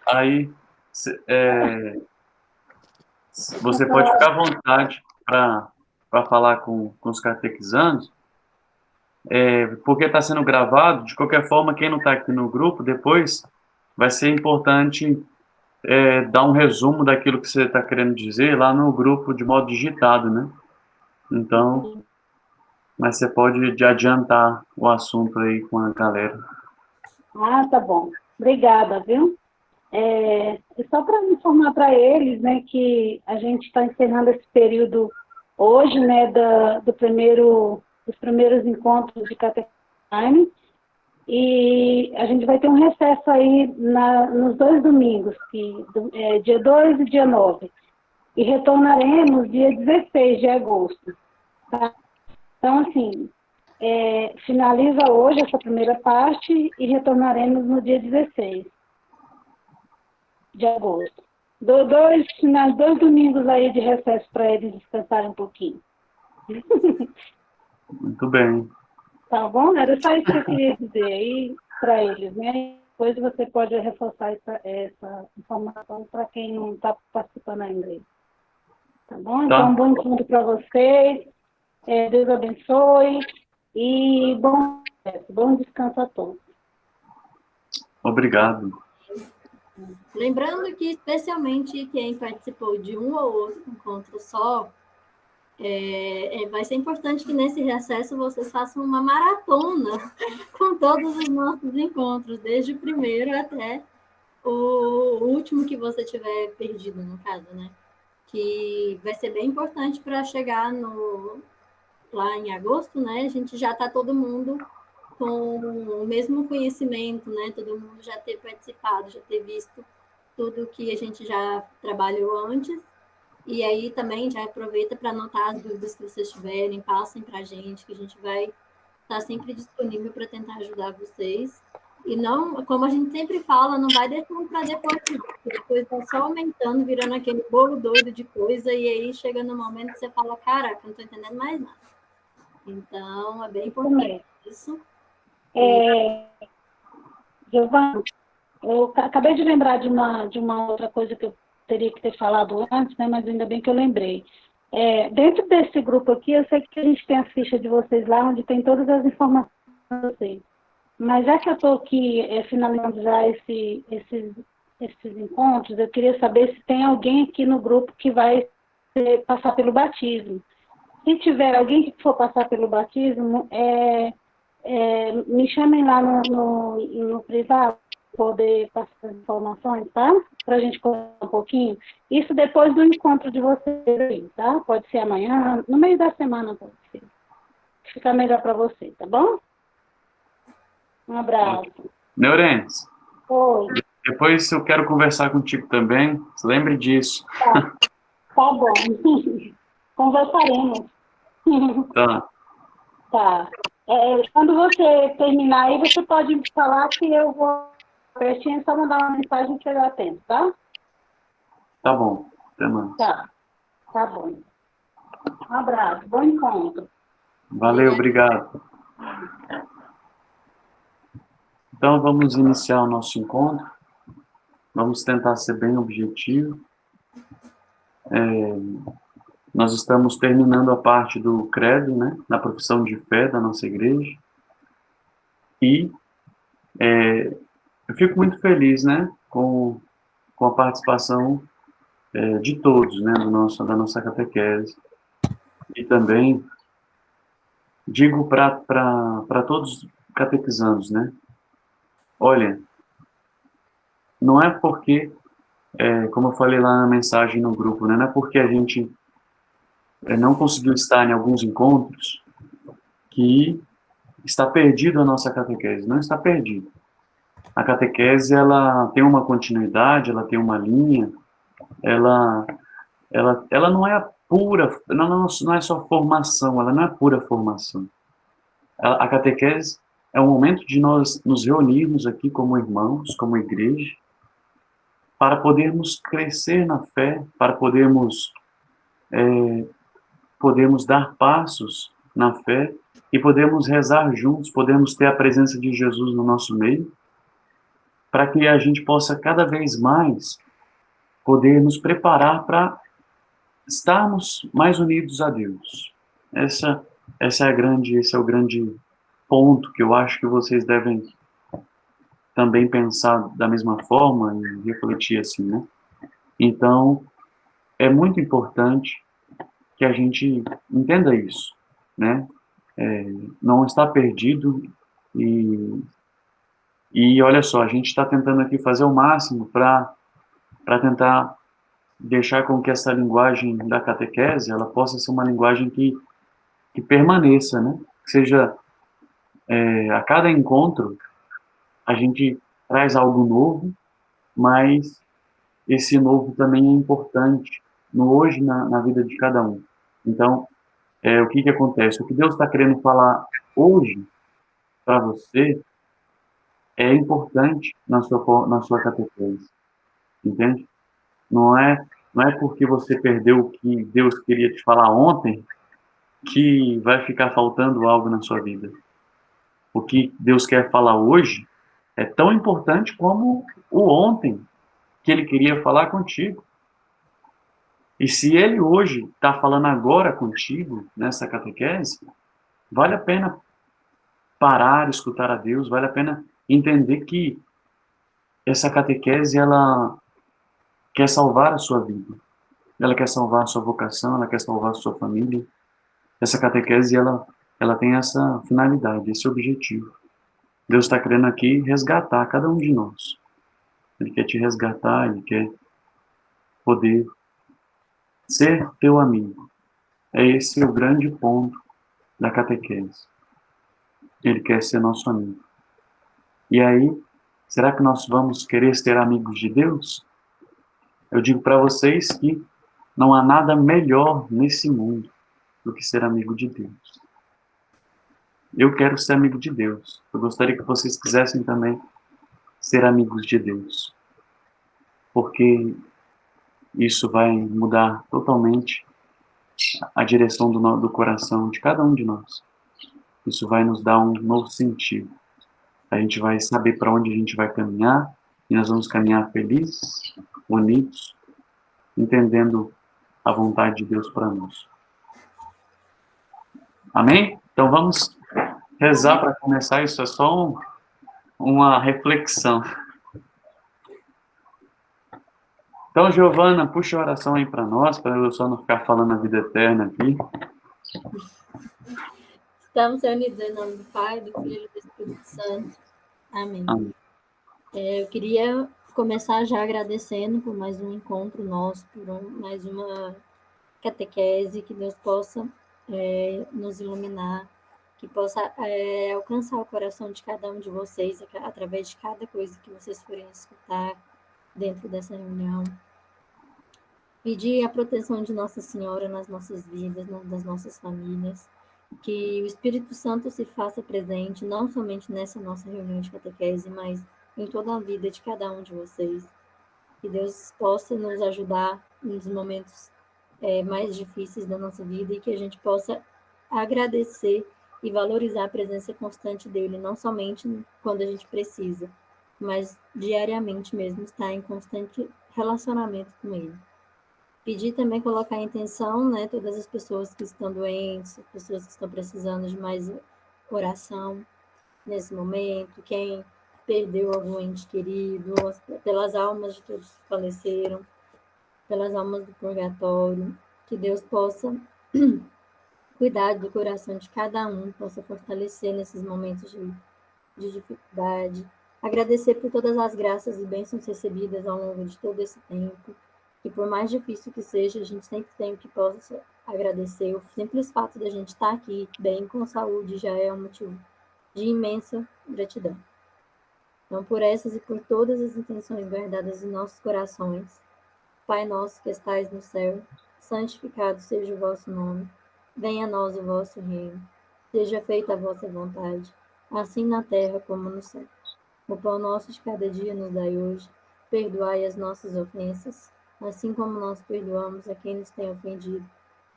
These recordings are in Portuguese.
Aí, você pode ficar à vontade para falar com os catequizandos, porque está sendo gravado. De qualquer forma, quem não está aqui no grupo, depois vai ser importante dar um resumo daquilo que você está querendo dizer lá no grupo de modo digitado, né? Então, mas você pode adiantar o assunto aí com a galera. Ah, tá bom. Obrigada, viu? Só para informar para eles, né, que a gente está encerrando esse período hoje, né, dos primeiros encontros de catequese, e a gente vai ter um recesso aí nos 2 domingos, dia 2 e dia 9, e retornaremos dia 16 de agosto. Tá? Então, assim, finaliza hoje essa primeira parte e retornaremos no dia 16 de agosto. Dois domingos aí de recesso para eles descansarem um pouquinho. Muito bem. Tá bom? Era só isso que eu queria dizer aí para eles, né? Depois você pode reforçar essa informação para quem não está participando ainda. Tá bom? Então, Tá? um bom encontro para vocês. Deus abençoe. E bom descanso a todos. Obrigado. Lembrando que, especialmente quem participou de um ou outro encontro só, vai ser importante que nesse recesso vocês façam uma maratona com todos os nossos encontros, desde o primeiro até o último que você tiver perdido, no caso, né? Que vai ser bem importante para chegar lá em agosto, né? A gente já está todo mundo com o mesmo conhecimento, né? Todo mundo já ter participado, já ter visto tudo que a gente já trabalhou antes. E aí também já aproveita para anotar as dúvidas que vocês tiverem, passem para a gente, que a gente vai estar sempre disponível para tentar ajudar vocês. E não, como a gente sempre fala, não vai deixando para depois, porque depois vai só aumentando, virando aquele bolo doido de coisa, e aí chega no momento que você fala, caraca, não estou entendendo mais nada. Então, é bem importante isso. Giovana, eu acabei de lembrar de uma outra coisa que eu teria que ter falado antes, né, mas ainda bem que eu lembrei. Dentro desse grupo aqui, eu sei que a gente tem a ficha de vocês lá, onde tem todas as informações de vocês. Mas já que eu estou aqui finalizando já esses encontros, eu queria saber se tem alguém aqui no grupo que vai passar pelo batismo. Se tiver alguém que for passar pelo batismo, me chamem lá no privado para poder passar as informações, tá? Para a gente conversar um pouquinho. Isso depois do encontro de vocês aí, tá? Pode ser amanhã, no meio da semana pode ser. Fica melhor para você, tá bom? Um abraço. Neurentes, Oi. depois eu quero conversar contigo também. Lembre disso. Tá bom. Conversaremos. Tá. Tá. Quando você terminar aí, você pode me falar que eu vou pertinho, é só mandar uma mensagem que eu atendo, tá? Tá bom. Até mais. Tá bom. Um abraço, bom encontro. Valeu, obrigado. Então, vamos iniciar o nosso encontro. Vamos tentar ser bem objetivo. Nós estamos terminando a parte do credo, né, na profissão de fé da nossa igreja. E eu fico muito feliz, né, com a participação de todos, né, da nossa catequese. E também digo para todos os catequizandos, né, olha, não é porque, como eu falei lá na mensagem no grupo, né, não é porque a gente não conseguiu estar em alguns encontros que está perdido a nossa catequese. Não está perdido. A catequese, ela tem uma continuidade, ela tem uma linha, ela não é pura, não é só formação, ela não é pura formação. A catequese é um momento de nós nos reunirmos aqui como irmãos, como igreja, para podermos crescer na fé, para podermos dar passos na fé e podemos rezar juntos, podemos ter a presença de Jesus no nosso meio para que a gente possa cada vez mais poder nos preparar para estarmos mais unidos a Deus. Esse é o grande ponto que eu acho que vocês devem também pensar da mesma forma e refletir assim, né? Então, é muito importante que a gente entenda isso, né? Não está perdido e, e olha só, a gente está tentando aqui fazer o máximo para tentar deixar com que essa linguagem da catequese ela possa ser uma linguagem que permaneça, né? Que seja, a cada encontro a gente traz algo novo, mas esse novo também é importante no hoje na vida de cada um. Então, o que acontece? O que Deus está querendo falar hoje para você é importante na sua catequese, entende? Não é, não é porque você perdeu o que Deus queria te falar ontem que vai ficar faltando algo na sua vida. O que Deus quer falar hoje é tão importante como o ontem que Ele queria falar contigo. E se Ele hoje está falando agora contigo, nessa catequese, vale a pena parar, escutar a Deus, vale a pena entender que essa catequese, ela quer salvar a sua vida. Ela quer salvar a sua vocação, ela quer salvar a sua família. Essa catequese, ela tem essa finalidade, esse objetivo. Deus está querendo aqui resgatar cada um de nós. Ele quer te resgatar, Ele quer poder ser teu amigo. É esse o grande ponto da catequese. Ele quer ser nosso amigo. E aí, será que nós vamos querer ser amigos de Deus? Eu digo para vocês que não há nada melhor nesse mundo do que ser amigo de Deus. Eu quero ser amigo de Deus. Eu gostaria que vocês quisessem também ser amigos de Deus. Porque isso vai mudar totalmente a direção do coração de cada um de nós. Isso vai nos dar um novo sentido. A gente vai saber para onde a gente vai caminhar e nós vamos caminhar felizes, unidos, entendendo a vontade de Deus para nós. Amém? Então vamos rezar para começar. Isso é só uma reflexão. Então, Giovana, puxa a oração aí para nós, para eu só não ficar falando a vida eterna aqui. Estamos reunidos em nome do Pai, do Filho e do Espírito Santo. Amém. Amém. Eu queria começar já agradecendo por mais um encontro nosso, por mais uma catequese, que Deus possa nos iluminar, que possa alcançar o coração de cada um de vocês, através de cada coisa que vocês forem escutar dentro dessa reunião. Pedir a proteção de Nossa Senhora nas nossas vidas, das nossas famílias, que o Espírito Santo se faça presente, não somente nessa nossa reunião de catequese, mas em toda a vida de cada um de vocês. Que Deus possa nos ajudar nos momentos mais difíceis da nossa vida e que a gente possa agradecer e valorizar a presença constante dele, não somente quando a gente precisa, mas diariamente mesmo, estar em constante relacionamento com ele. Pedir também colocar em intenção, né, todas as pessoas que estão doentes, pessoas que estão precisando de mais oração nesse momento, quem perdeu algum ente querido, pelas almas de todos que faleceram, pelas almas do purgatório, que Deus possa cuidar do coração de cada um, possa fortalecer nesses momentos de dificuldade, agradecer por todas as graças e bênçãos recebidas ao longo de todo esse tempo, que por mais difícil que seja, a gente sempre tem o que possa agradecer. O simples fato de a gente estar aqui bem, com saúde, já é um motivo de imensa gratidão. Então, por essas e por todas as intenções guardadas em nossos corações, Pai nosso que estais no céu, santificado seja o vosso nome, venha a nós o vosso reino, seja feita a vossa vontade, assim na terra como no céu. O pão nosso de cada dia nos dai hoje, perdoai as nossas ofensas, assim como nós perdoamos a quem nos tem ofendido,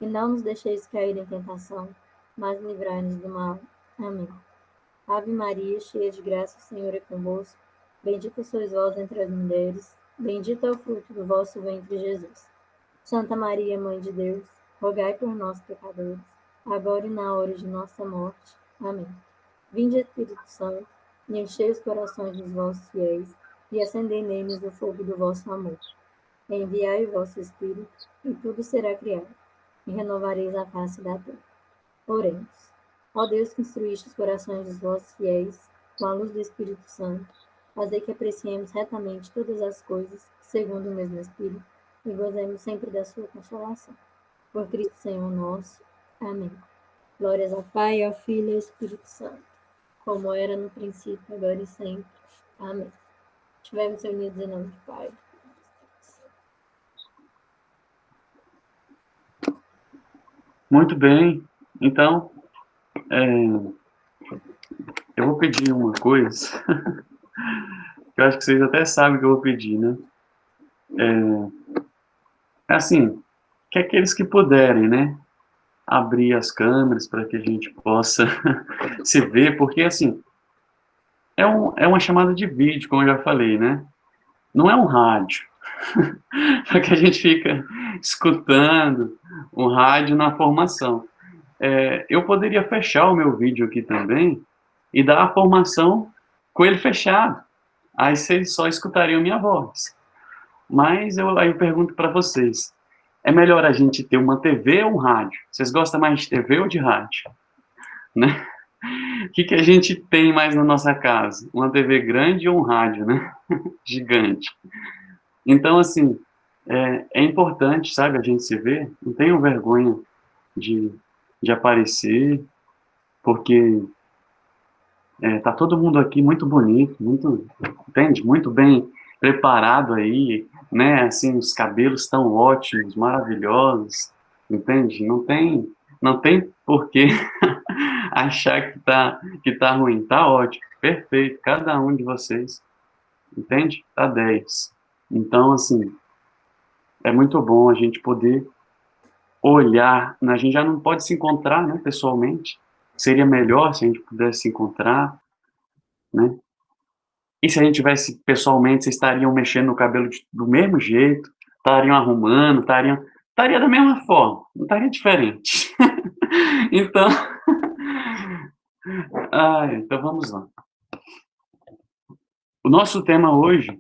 e não nos deixeis cair em tentação, mas livrai-nos do mal. Amém. Ave Maria, cheia de graça, o Senhor é convosco. Bendita sois vós entre as mulheres, bendito é o fruto do vosso ventre, Jesus. Santa Maria, Mãe de Deus, rogai por nós, pecadores, agora e na hora de nossa morte. Amém. Vinde, Espírito Santo, e enchei os corações dos vossos fiéis, e acendei neles o fogo do vosso amor. Enviai o vosso Espírito, e tudo será criado, e renovareis a face da terra. Oremos. Ó Deus, que instruíste os corações dos vossos fiéis, com a luz do Espírito Santo, fazei que apreciemos retamente todas as coisas, segundo o mesmo Espírito, e gozemos sempre da sua consolação. Por Cristo Senhor nosso. Amém. Glórias ao Pai, ao Filho e ao Espírito Santo, como era no princípio, agora e sempre. Amém. Estivemos reunidos em nome do Pai. Muito bem. Então, eu vou pedir uma coisa, que eu acho que vocês até sabem que eu vou pedir, né? Assim, que aqueles que puderem, né? Abrir as câmeras para que a gente possa se ver, porque, assim, é uma chamada de vídeo, como eu já falei, né? Não é um rádio, porque a gente fica escutando um rádio na formação. Eu poderia fechar o meu vídeo aqui também e dar a formação com ele fechado. Aí vocês só escutariam minha voz. Mas aí eu pergunto para vocês, é melhor a gente ter uma TV ou um rádio? Vocês gostam mais de TV ou de rádio? Né? O que a gente tem mais na nossa casa? Uma TV grande ou um rádio, né? Gigante. Então, assim, é importante, sabe, a gente se ver. Não tenham vergonha de aparecer, porque tá todo mundo aqui muito bonito, muito, entende? Muito bem preparado aí, né? Assim, os cabelos estão ótimos, maravilhosos, entende? Não tem por que achar que tá ruim. Tá ótimo, perfeito, cada um de vocês, entende? Tá 10. Então, assim, é muito bom a gente poder olhar, a gente já não pode se encontrar, né, pessoalmente. Seria melhor se a gente pudesse se encontrar, né? E se a gente tivesse pessoalmente, vocês estariam mexendo no cabelo do mesmo jeito, estariam arrumando, estaria da mesma forma, não estaria diferente. Então, então vamos lá. O nosso tema hoje,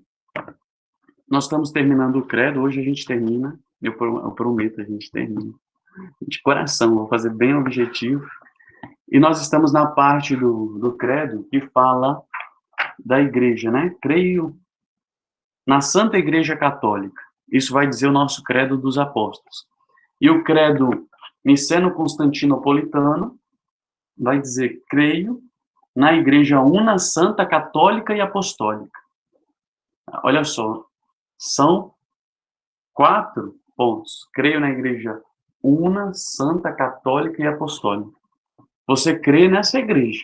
nós estamos terminando o credo, hoje a gente termina, eu prometo, a gente termina. De coração, vou fazer bem objetivo. E nós estamos na parte do credo que fala da igreja, né? Creio na Santa Igreja Católica. Isso vai dizer o nosso credo dos apóstolos. E o credo niceno-constantinopolitano vai dizer, creio na Igreja Una, Santa, Católica e Apostólica. Olha só, são 4 pontos. Creio na Igreja Una, Santa, Católica e Apostólica. Você crê nessa igreja.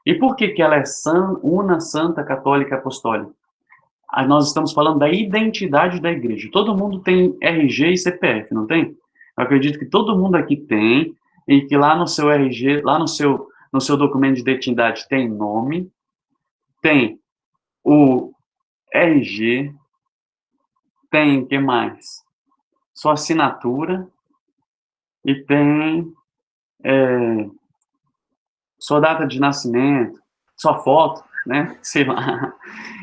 E por que ela é una, santa, católica e apostólica? Nós estamos falando da identidade da igreja. Todo mundo tem RG e CPF, não tem? Eu acredito que todo mundo aqui tem, e que lá no seu RG, lá no seu documento de identidade tem nome, tem o RG, tem, o que mais? Sua assinatura, e tem sua data de nascimento, sua foto, né? Sei lá.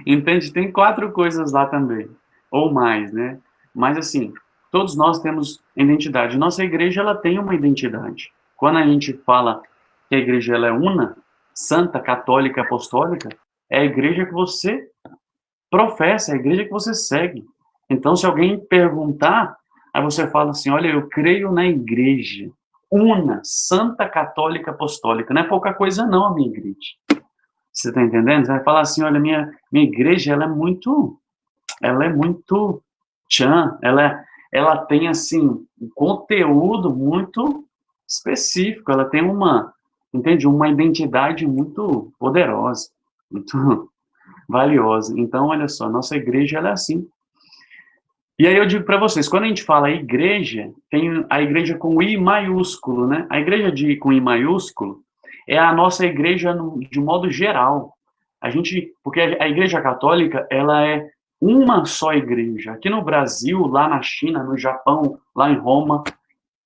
Entende? Tem 4 coisas lá também, ou mais, né? Mas, assim, todos nós temos identidade. Nossa igreja, ela tem uma identidade. Quando a gente fala que a igreja ela é una, santa, católica, apostólica, é a igreja que você professa, é a igreja que você segue. Então, se alguém perguntar, aí você fala assim, olha, eu creio na igreja una, santa, católica, apostólica. Não é pouca coisa não, a minha igreja. Você está entendendo? Você vai falar assim, olha, minha igreja, ela é muito tchan, ela tem, assim, um conteúdo muito específico, ela tem uma identidade muito poderosa, muito valiosa. Então, olha só, nossa igreja, ela é assim. E aí eu digo para vocês, quando a gente fala igreja, tem a igreja com I maiúsculo, né? A igreja com I maiúsculo é a nossa igreja de modo geral. Porque a Igreja Católica, ela é uma só igreja. Aqui no Brasil, lá na China, no Japão, lá em Roma,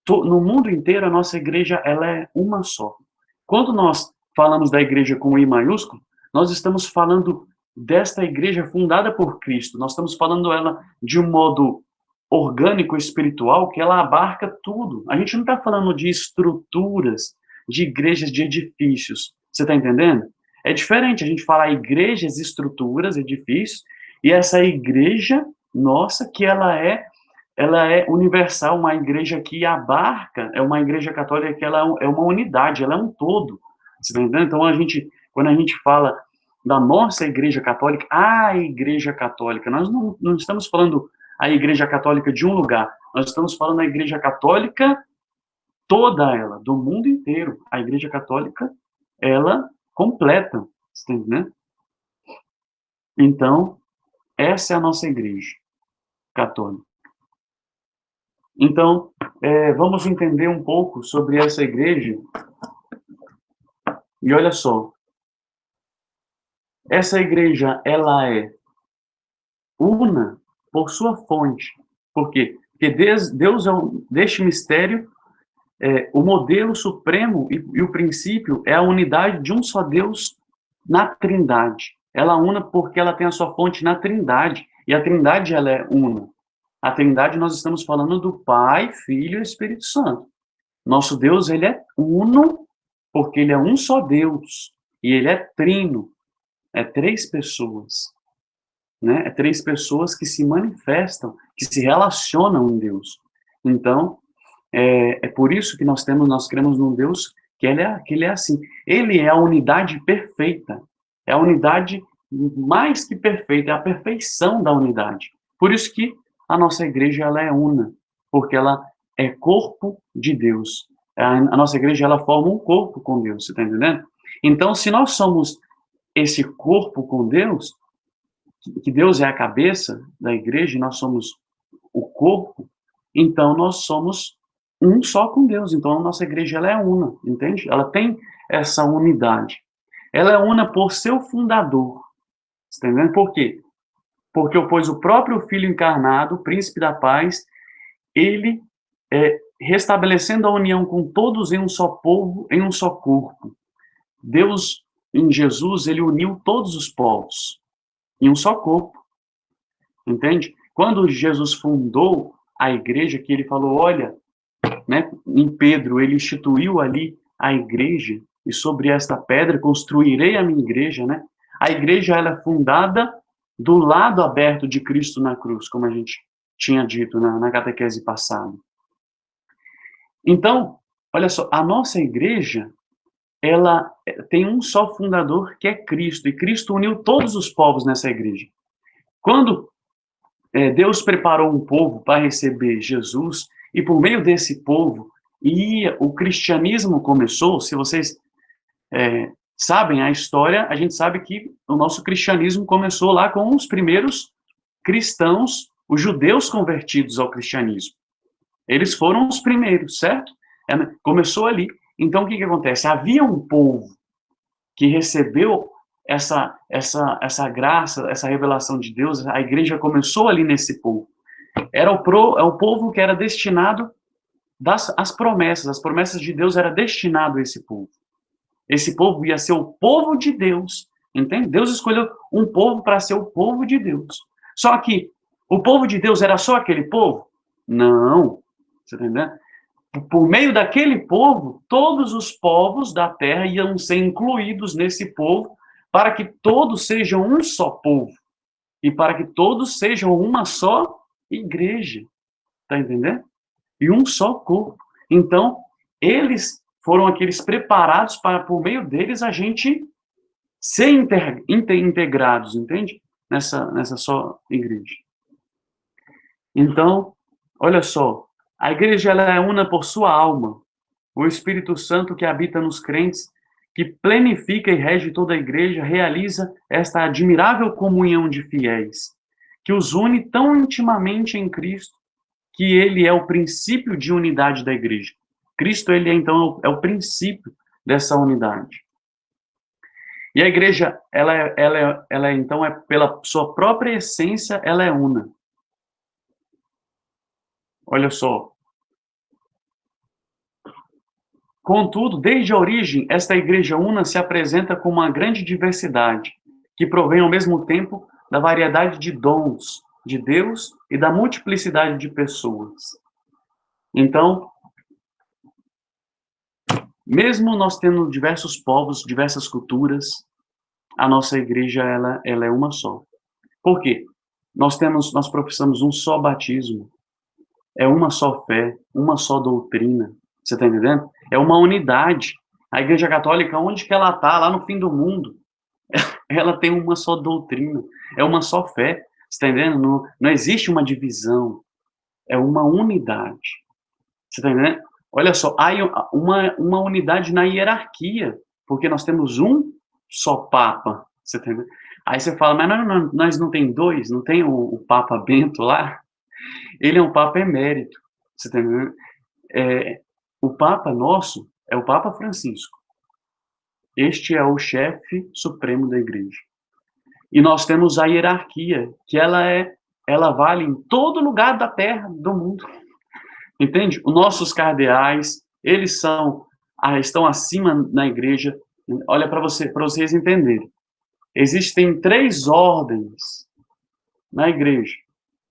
no mundo inteiro, a nossa igreja, ela é uma só. Quando nós falamos da igreja com I maiúsculo, nós estamos falando desta igreja fundada por Cristo. Nós estamos falando ela de um modo orgânico, espiritual, que ela abarca tudo. A gente não está falando de estruturas, de igrejas, de edifícios. Você está entendendo? É diferente a gente falar igrejas, estruturas, edifícios, e essa igreja nossa, que ela é universal, uma igreja que abarca, é uma igreja católica que ela é uma unidade, ela é um todo. Você está entendendo? Então, quando a gente fala da nossa igreja católica, a igreja católica, nós não estamos falando a igreja católica de um lugar, nós estamos falando da igreja católica toda ela, do mundo inteiro. A igreja católica, ela completa, você está entendendo? Então, essa é a nossa igreja católica. Então, vamos entender um pouco sobre essa igreja. E olha só, essa igreja, ela é una por sua fonte. Por quê? Porque Deus é deste mistério, o modelo supremo e o princípio é a unidade de um só Deus na Trindade. Ela é una porque ela tem a sua fonte na Trindade. E a Trindade, ela é una. A Trindade, nós estamos falando do Pai, Filho e Espírito Santo. Nosso Deus, ele é uno, porque ele é um só Deus. E ele é trino. É 3 pessoas. Né? É 3 pessoas que se manifestam, que se relacionam em Deus. Então, é por isso que nós cremos num Deus que ele é assim. Ele é a unidade perfeita. É a unidade mais que perfeita, é a perfeição da unidade. Por isso que a nossa igreja, ela é una, porque ela é corpo de Deus. A nossa igreja, ela forma um corpo com Deus, você está entendendo? Então, se nós somos esse corpo com Deus, que Deus é a cabeça da igreja e nós somos o corpo, então nós somos um só com Deus. Então, a nossa igreja, ela é una, entende? Ela tem essa unidade. Ela é una por seu fundador. Você está entendendo? Por quê? Porque o próprio Filho encarnado, o Príncipe da Paz, ele restabelecendo a união com todos em um só povo, em um só corpo. Deus, em Jesus, ele uniu todos os povos em um só corpo. Entende? Quando Jesus fundou a igreja, que ele falou, olha, né, em Pedro, ele instituiu ali a igreja, e sobre esta pedra construirei a minha igreja, né? A igreja, ela é fundada do lado aberto de Cristo na cruz, como a gente tinha dito na catequese passada. Então, olha só, a nossa igreja, ela tem um só fundador, que é Cristo, e Cristo uniu todos os povos nessa igreja. Quando Deus preparou um povo para receber Jesus, e por meio desse povo, o cristianismo começou. Se vocês sabem a história, a gente sabe que o nosso cristianismo começou lá com os primeiros cristãos, os judeus convertidos ao cristianismo. Eles foram os primeiros, certo? Começou ali. Então, o que acontece? Havia um povo que recebeu essa graça, essa revelação de Deus. A igreja começou ali nesse povo. É o povo que era destinado as promessas de Deus era destinado a esse povo. Esse povo ia ser o povo de Deus, entende? Deus escolheu um povo para ser o povo de Deus. Só que o povo de Deus era só aquele povo? Não. Você tá entendendo? Por meio daquele povo, todos os povos da terra iam ser incluídos nesse povo, para que todos sejam um só povo. E para que todos sejam uma só igreja. Tá entendendo? E um só corpo. Então, eles foram aqueles preparados para, por meio deles, a gente ser integrados, entende? Nessa só igreja. Então, olha só, a igreja, ela é una por sua alma. O Espírito Santo que habita nos crentes, que planifica e rege toda a igreja, realiza esta admirável comunhão de fiéis, que os une tão intimamente em Cristo, que ele é o princípio de unidade da igreja. Cristo, ele então é o princípio dessa unidade. E a igreja, então, pela sua própria essência, ela é una. Olha só. Contudo, desde a origem, esta igreja una se apresenta com uma grande diversidade, que provém ao mesmo tempo da variedade de dons de Deus e da multiplicidade de pessoas. Então, mesmo nós tendo diversos povos, diversas culturas, a nossa igreja ela é uma só. Por quê? Nós professamos um só batismo, é uma só fé, uma só doutrina. Você está entendendo? É uma unidade. A Igreja Católica, onde que ela está, lá no fim do mundo, ela tem uma só doutrina, é uma só fé. Você está entendendo? Não existe uma divisão, é uma unidade. Você está entendendo? Olha só, há uma unidade na hierarquia, porque nós temos um só Papa. Você está entendendo? Aí você fala, mas não, nós não tem dois, não tem o Papa Bento lá? Ele é um Papa emérito. Você está entendendo? O Papa nosso é o Papa Francisco. Este é o chefe supremo da igreja. E nós temos a hierarquia, que ela vale em todo lugar da terra, do mundo. Entende? Os nossos cardeais, eles estão acima na igreja. Olha para vocês entenderem. Existem 3 ordens na igreja.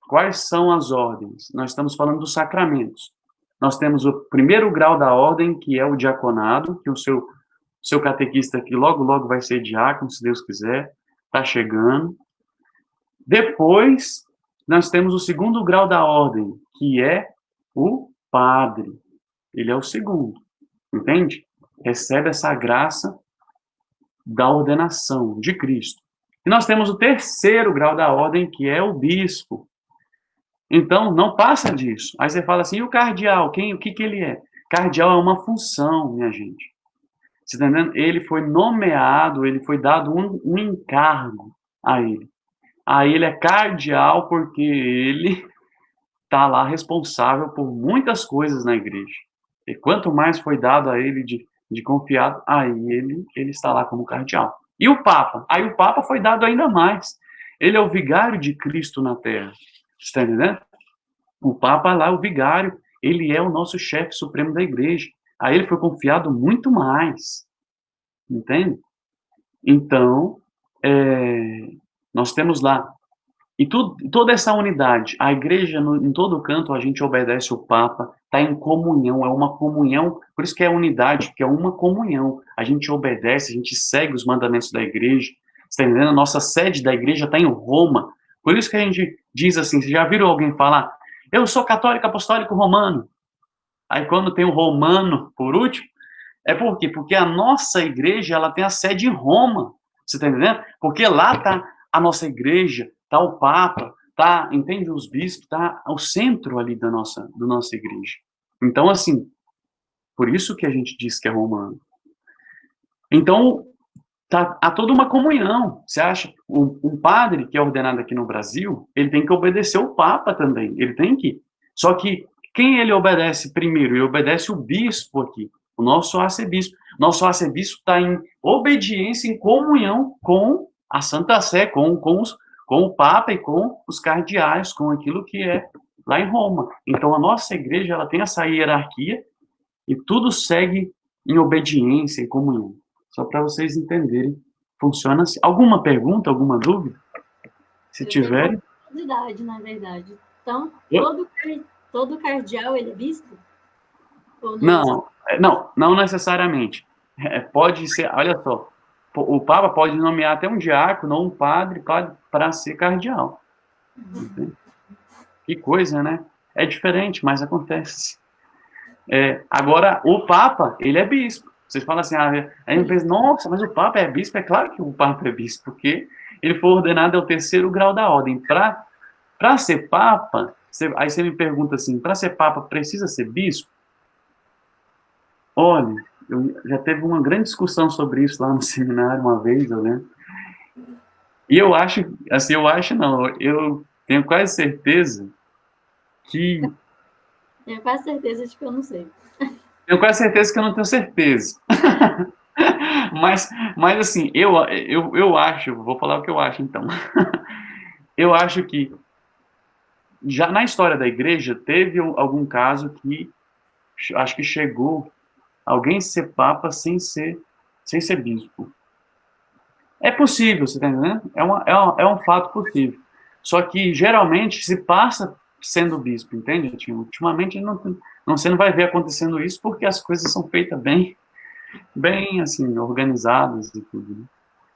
Quais são as ordens? Nós estamos falando dos sacramentos. Nós temos o primeiro grau da ordem, que é o diaconado, que o seu catequista aqui logo, logo vai ser diácono, se Deus quiser, está chegando. Depois, nós temos o segundo grau da ordem, que é o padre. Ele é o segundo, entende? Recebe essa graça da ordenação de Cristo. E nós temos o terceiro grau da ordem, que é o bispo. Então, não passa disso. Aí você fala assim, e o cardeal? O que ele é? Cardeal é uma função, minha gente. Você está entendendo? Ele foi nomeado, ele foi dado um encargo a ele. Aí ele é cardeal porque ele está lá responsável por muitas coisas na igreja. E quanto mais foi dado a ele de confiado, aí ele está lá como cardeal. E o Papa? Aí o Papa foi dado ainda mais. Ele é o vigário de Cristo na Terra. Está entendendo? O Papa lá, o vigário, ele é o nosso chefe supremo da igreja. A ele foi confiado muito mais. Entende? Então, nós temos lá. E toda essa unidade, a igreja, em todo canto, a gente obedece o Papa, está em comunhão, é uma comunhão, por isso que é unidade, que é uma comunhão. A gente obedece, a gente segue os mandamentos da igreja. Você está entendendo? A nossa sede da igreja está em Roma. Por isso que a gente diz assim, você já viram alguém falar, eu sou católico apostólico romano. Aí quando tem o romano, por último, é por quê? Porque a nossa igreja, ela tem a sede em Roma. Você está entendendo? Porque lá está a nossa igreja, está o Papa, tá, entende? Os bispos, está o centro ali da nossa igreja. Então, assim, por isso que a gente diz que é romano. Então, há toda uma comunhão. Você acha, um padre que é ordenado aqui no Brasil, ele tem que obedecer o Papa também. Ele tem que. Só que quem ele obedece primeiro? Ele obedece o bispo aqui, o nosso arcebispo. Nosso arcebispo está em obediência, em comunhão com a Santa Sé, com o Papa e com os cardeais, com aquilo que é lá em Roma. Então, a nossa igreja ela tem essa hierarquia e tudo segue em obediência, em comunhão. Só para vocês entenderem, funciona assim. Alguma pergunta, alguma dúvida? Se tiver. Tenho curiosidade, na verdade. Então, todo cardeal ele é bispo? Não necessariamente. Pode ser, olha só, o Papa pode nomear até um diácono ou um padre para ser cardeal. Que coisa, né? É diferente, mas acontece. Agora, o Papa, ele é bispo. Vocês falam assim, aí pensa, nossa, mas o Papa é bispo? É claro que o Papa é bispo, porque ele foi ordenado ao terceiro grau da ordem. Para ser Papa, aí você me pergunta assim, para ser Papa precisa ser bispo? Olha, já teve uma grande discussão sobre isso lá no seminário uma vez, eu lembro. E eu acho não, eu tenho quase certeza que... Tenho quase certeza de que eu não sei. Tenho quase certeza que eu não tenho certeza. Mas assim, eu acho, vou falar o que eu acho então. Eu acho que já na história da igreja teve algum caso que acho que chegou alguém ser papa sem ser bispo. É possível, você está entendendo? É um fato possível. Só que geralmente se passa sendo bispo, entende? Tipo, ultimamente você não vai ver acontecendo isso porque as coisas são feitas bem assim, organizadas e tudo, né?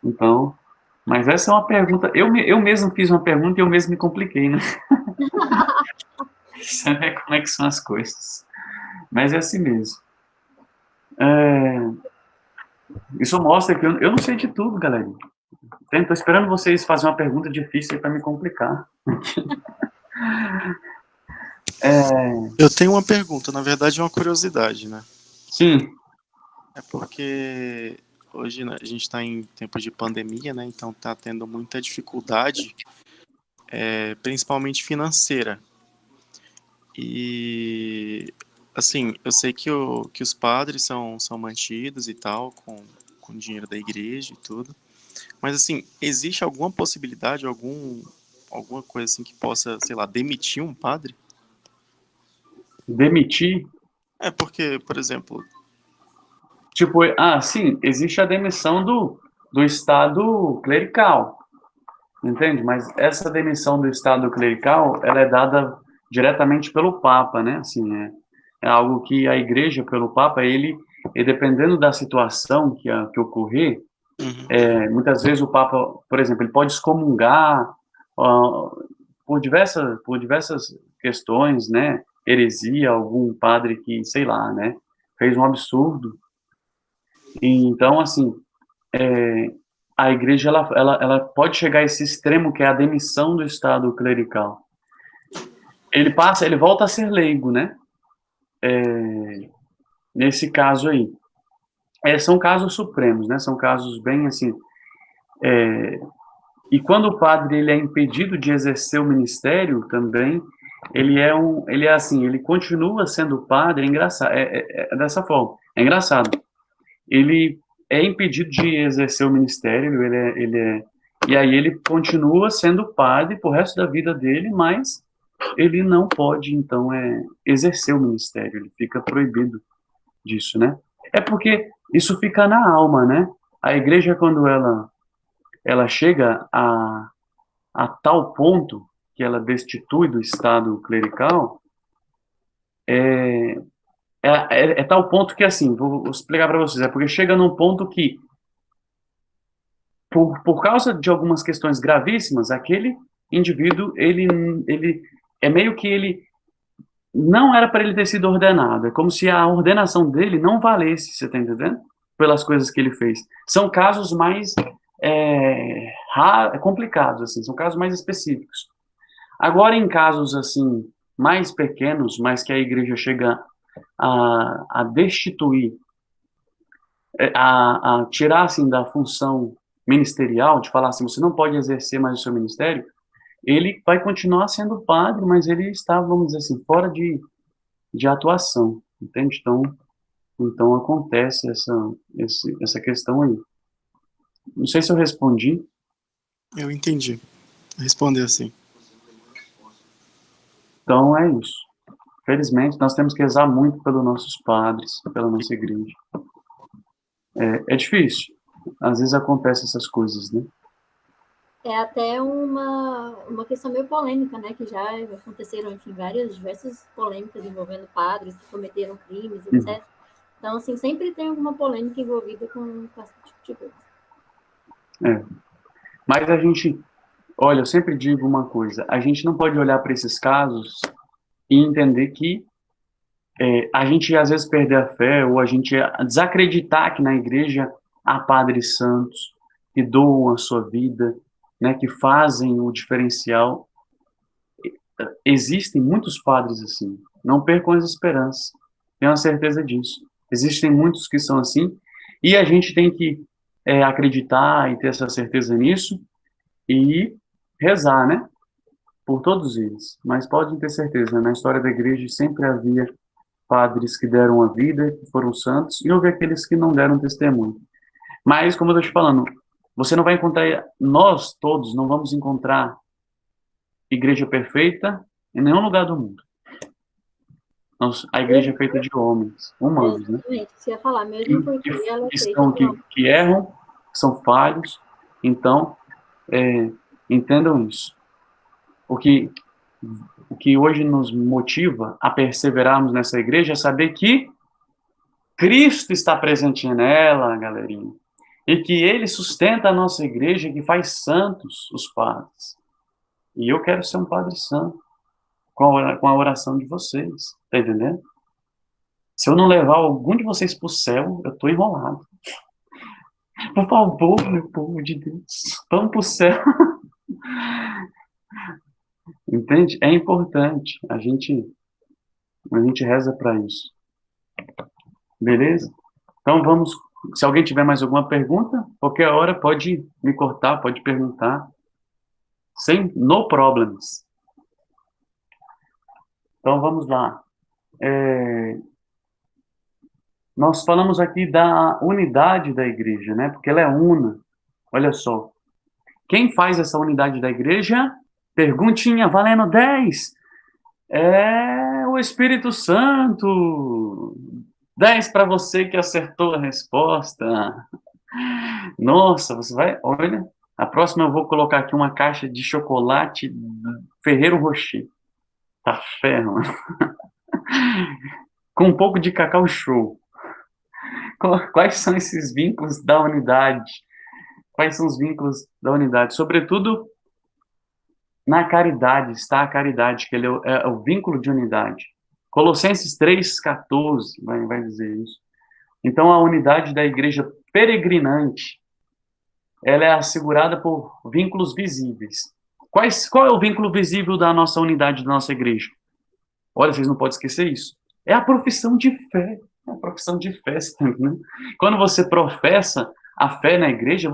Então, mas essa é uma pergunta. Eu mesmo fiz uma pergunta e eu mesmo me compliquei, né? Você vê como é que são as coisas. Mas é assim mesmo. Isso mostra que eu não sei de tudo, galera. Estou esperando vocês fazerem uma pergunta difícil para me complicar. Eu tenho uma pergunta, na verdade é uma curiosidade, né? Sim. É porque hoje, né, a gente está em tempos de pandemia, né? Então está tendo muita dificuldade, principalmente financeira. E assim, eu sei que os padres são mantidos e tal, com dinheiro da igreja e tudo. Mas assim, existe alguma possibilidade, alguma coisa assim que possa, sei lá, demitir um padre? Demitir? É porque, por exemplo, Tipo, sim, existe a demissão do Estado clerical, entende? Mas essa demissão do Estado clerical, ela é dada diretamente pelo Papa, né? Assim, é algo que a Igreja, pelo Papa, e dependendo da situação que ocorrer, muitas vezes o Papa, por exemplo, ele pode excomungar por diversas questões, né? Heresia, algum padre que, sei lá, né? Fez um absurdo. E, então, assim, a igreja ela pode chegar a esse extremo que é a demissão do Estado clerical. Ele volta a ser leigo, né? Nesse caso aí. São casos supremos, né? São casos bem assim. E quando o padre ele é impedido de exercer o ministério também, ele é assim, ele continua sendo padre, é engraçado, é dessa forma, é engraçado. Ele é impedido de exercer o ministério, e aí ele continua sendo padre pro resto da vida dele, mas ele não pode, então, exercer o ministério, ele fica proibido disso, né? É porque isso fica na alma, né? A igreja, quando ela chega a tal ponto que ela destitui do estado clerical, é tal ponto que, assim, vou explicar para vocês, é porque chega num ponto que, por causa de algumas questões gravíssimas, aquele indivíduo, ele é meio que ele não era para ele ter sido ordenado, é como se a ordenação dele não valesse, você está entendendo? Pelas coisas que ele fez. São casos mais complicados, assim, são casos mais específicos. Agora, em casos assim mais pequenos, mas que a igreja chega a destituir, a tirar assim da função ministerial, de falar assim, você não pode exercer mais o seu ministério, ele vai continuar sendo padre, mas ele está, vamos dizer assim, fora de atuação, entende? Então acontece essa questão aí. Não sei se eu respondi. eu entendi. Responder assim. Então é isso. Felizmente, nós temos que rezar muito pelos nossos padres, pela nossa igreja. É difícil. Às vezes acontecem essas coisas, né? É até uma questão meio polêmica, né? Que já aconteceram, enfim, diversas polêmicas envolvendo padres que cometeram crimes, etc. Então, assim, sempre tem alguma polêmica envolvida com esse tipo de coisa. Mas olha, eu sempre digo uma coisa, a gente não pode olhar para esses casos e entender que a gente às vezes perder a fé ou a gente desacreditar que na igreja há padres santos que doam a sua vida, né, que fazem o diferencial. Existem muitos padres assim, não percam as esperanças, tenho a certeza disso. Existem muitos que são assim, e a gente tem que acreditar e ter essa certeza nisso e rezar, né, por todos eles. Mas podem ter certeza, na história da igreja sempre havia padres que deram a vida, que foram santos, e houve aqueles que não deram testemunho. Mas, como eu estou te falando, você não vai encontrar, nós todos não vamos encontrar igreja perfeita em nenhum lugar do mundo. A igreja é feita de homens, humanos, né? Exatamente, você ia falar, mesmo porque ela é feita de homens. Que erram, que são falhos. Então, entendam isso. O que hoje nos motiva a perseverarmos nessa igreja é saber que Cristo está presente nela, galerinha. E que Ele sustenta a nossa igreja, que faz santos os padres. E eu quero ser um padre santo, com a oração de vocês. Tá entendendo? Se eu não levar algum de vocês para o céu, eu estou enrolado. Por favor, meu povo de Deus, vamos para o céu. Entende? É importante. A gente reza para isso. Beleza? Então vamos. Se alguém tiver mais alguma pergunta, qualquer hora pode me cortar, pode perguntar. No problems. Então vamos lá. Nós falamos aqui da unidade da igreja, né? Porque ela é una. Olha só. Quem faz essa unidade da igreja? Perguntinha, valendo 10. É o Espírito Santo. 10 para você que acertou a resposta. Nossa, você vai... Olha, a próxima eu vou colocar aqui uma caixa de chocolate Ferrero Rocher. Tá ferro. Com um pouco de cacau show. Quais são esses vínculos da unidade? Quais são os vínculos da unidade? Sobretudo, na caridade, está a caridade, que ele é o vínculo de unidade. Colossenses 3,14 vai dizer isso. Então, a unidade da igreja peregrinante, ela é assegurada por vínculos visíveis. Qual é o vínculo visível da nossa unidade, da nossa igreja? Olha, vocês não podem esquecer isso. É a profissão de fé. É a profissão de fé, né? Quando você professa a fé na igreja,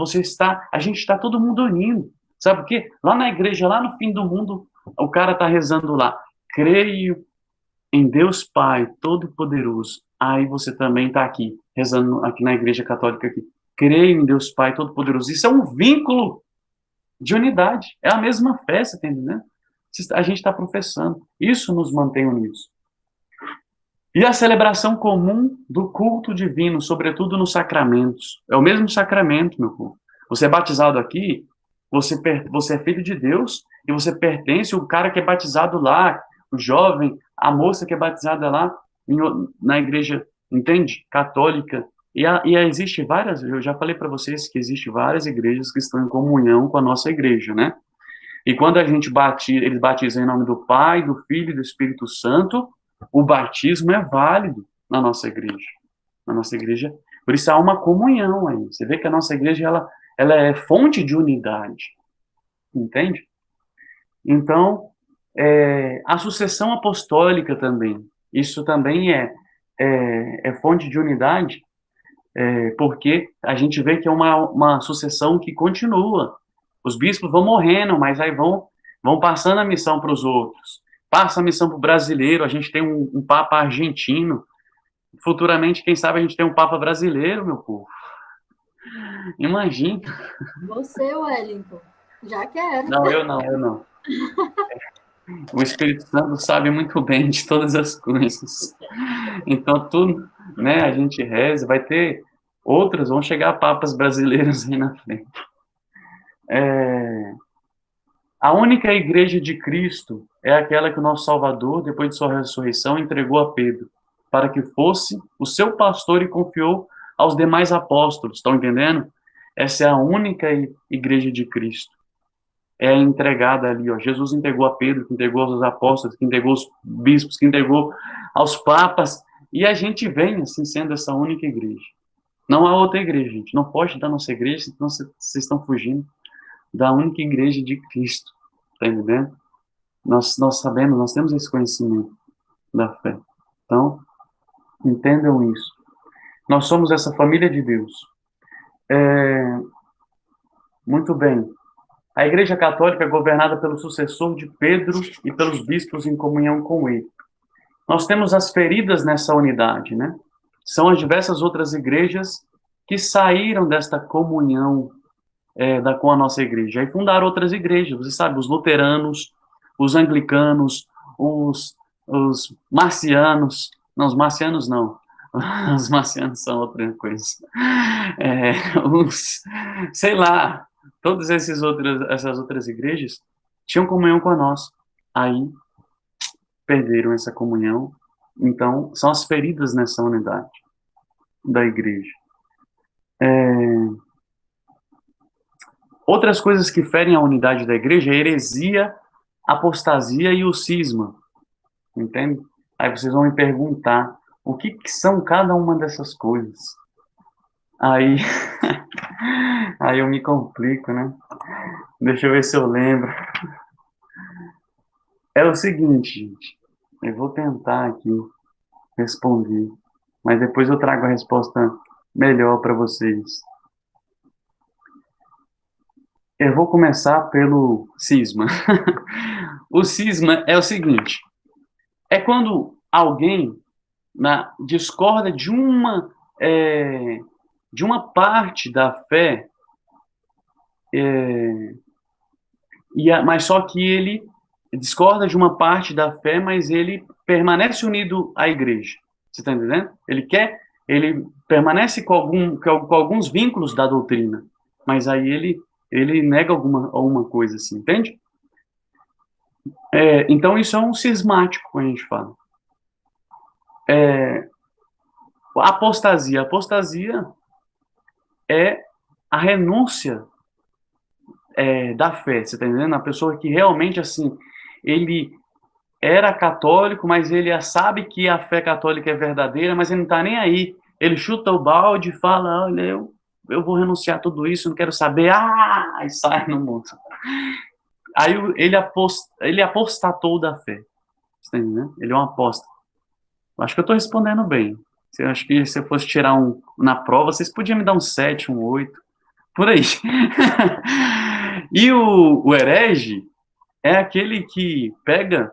a gente está todo mundo unindo. Sabe por quê? Lá na igreja, lá no fim do mundo, o cara está rezando lá. Creio em Deus Pai Todo-Poderoso. Aí você também está aqui, rezando aqui na igreja católica aqui. Creio em Deus Pai Todo-Poderoso. Isso é um vínculo de unidade. É a mesma fé, você está entendendo? A gente está professando. Isso nos mantém unidos. E a celebração comum do culto divino, sobretudo nos sacramentos. É o mesmo sacramento, meu povo. Você é batizado aqui, você é filho de Deus, e você pertence, o cara que é batizado lá, o jovem, a moça que é batizada lá, na igreja, entende? Católica. E existe várias, eu já falei para vocês que existe várias igrejas que estão em comunhão com a nossa igreja, né? E quando a gente eles batizam em nome do Pai, do Filho e do Espírito Santo, o batismo é válido na nossa igreja. Na nossa igreja, por isso há uma comunhão aí. Você vê que a nossa igreja, ela é fonte de unidade. Entende? Então, a sucessão apostólica também. Isso também é fonte de unidade, porque a gente vê que é uma sucessão que continua. Os bispos vão morrendo, mas aí vão passando a missão para os outros. Passa a missão para o brasileiro, a gente tem um Papa argentino. Futuramente, quem sabe, a gente tem um Papa brasileiro, meu povo. Imagina. Você, Wellington, já quero. Não, eu não. O Espírito Santo sabe muito bem de todas as coisas. Então, tudo, né, a gente reza, vai ter outras, vão chegar papas brasileiros aí na frente. A única igreja de Cristo é aquela que o nosso Salvador, depois de sua ressurreição, entregou a Pedro, para que fosse o seu pastor e confiou aos demais apóstolos. Estão entendendo? Essa é a única igreja de Cristo. É entregada ali, ó. Jesus entregou a Pedro, que entregou aos apóstolos, que entregou aos bispos, que entregou aos papas, e a gente vem, assim, sendo essa única igreja. Não há outra igreja, gente. Não pode dar nossa igreja, senão vocês estão fugindo da única igreja de Cristo. Tá entendendo? Nós sabemos, nós temos esse conhecimento da fé. Então, entendam isso. Nós somos essa família de Deus. Muito bem. A Igreja Católica é governada pelo sucessor de Pedro e pelos bispos em comunhão com ele. Nós temos as feridas nessa unidade, né? São as diversas outras igrejas que saíram desta comunhão com a nossa igreja. Aí fundaram outras igrejas, você sabe, os luteranos, os anglicanos, os marcianos. Não, os marcianos não. Os marcianos são outra coisa. Sei lá, todas essas outras igrejas tinham comunhão com a nossa. Aí perderam essa comunhão. Então, são as feridas nessa unidade da igreja. Outras coisas que ferem a unidade da igreja é a heresia, a apostasia e o cisma. Entende? Aí vocês vão me perguntar o que são cada uma dessas coisas. Aí, aí eu me complico, né? Deixa eu ver se eu lembro. É o seguinte, gente. Eu vou tentar aqui responder, mas depois eu trago a resposta melhor para vocês. Eu vou começar pelo cisma. O cisma é o seguinte: é quando alguém discorda de uma parte da fé, mas só que ele discorda de uma parte da fé, mas ele permanece unido à igreja. Você está entendendo? Ele permanece com alguns vínculos da doutrina, mas aí ele nega alguma coisa assim, entende? Então isso é um cismático, quando a gente fala. Apostasia. Apostasia é a renúncia da fé, você está entendendo? A pessoa que realmente, assim, ele era católico, mas ele sabe que a fé católica é verdadeira, mas ele não está nem aí. Ele chuta o balde e fala, olha, eu vou renunciar a tudo isso, não quero saber, e sai no mundo. Aí ele apostatou da fé, você tá entendendo? Ele é um apóstolo. Acho que eu estou respondendo bem. Acho que se eu fosse tirar na prova, vocês podiam me dar um 7, um 8, por aí. E o herege é aquele que pega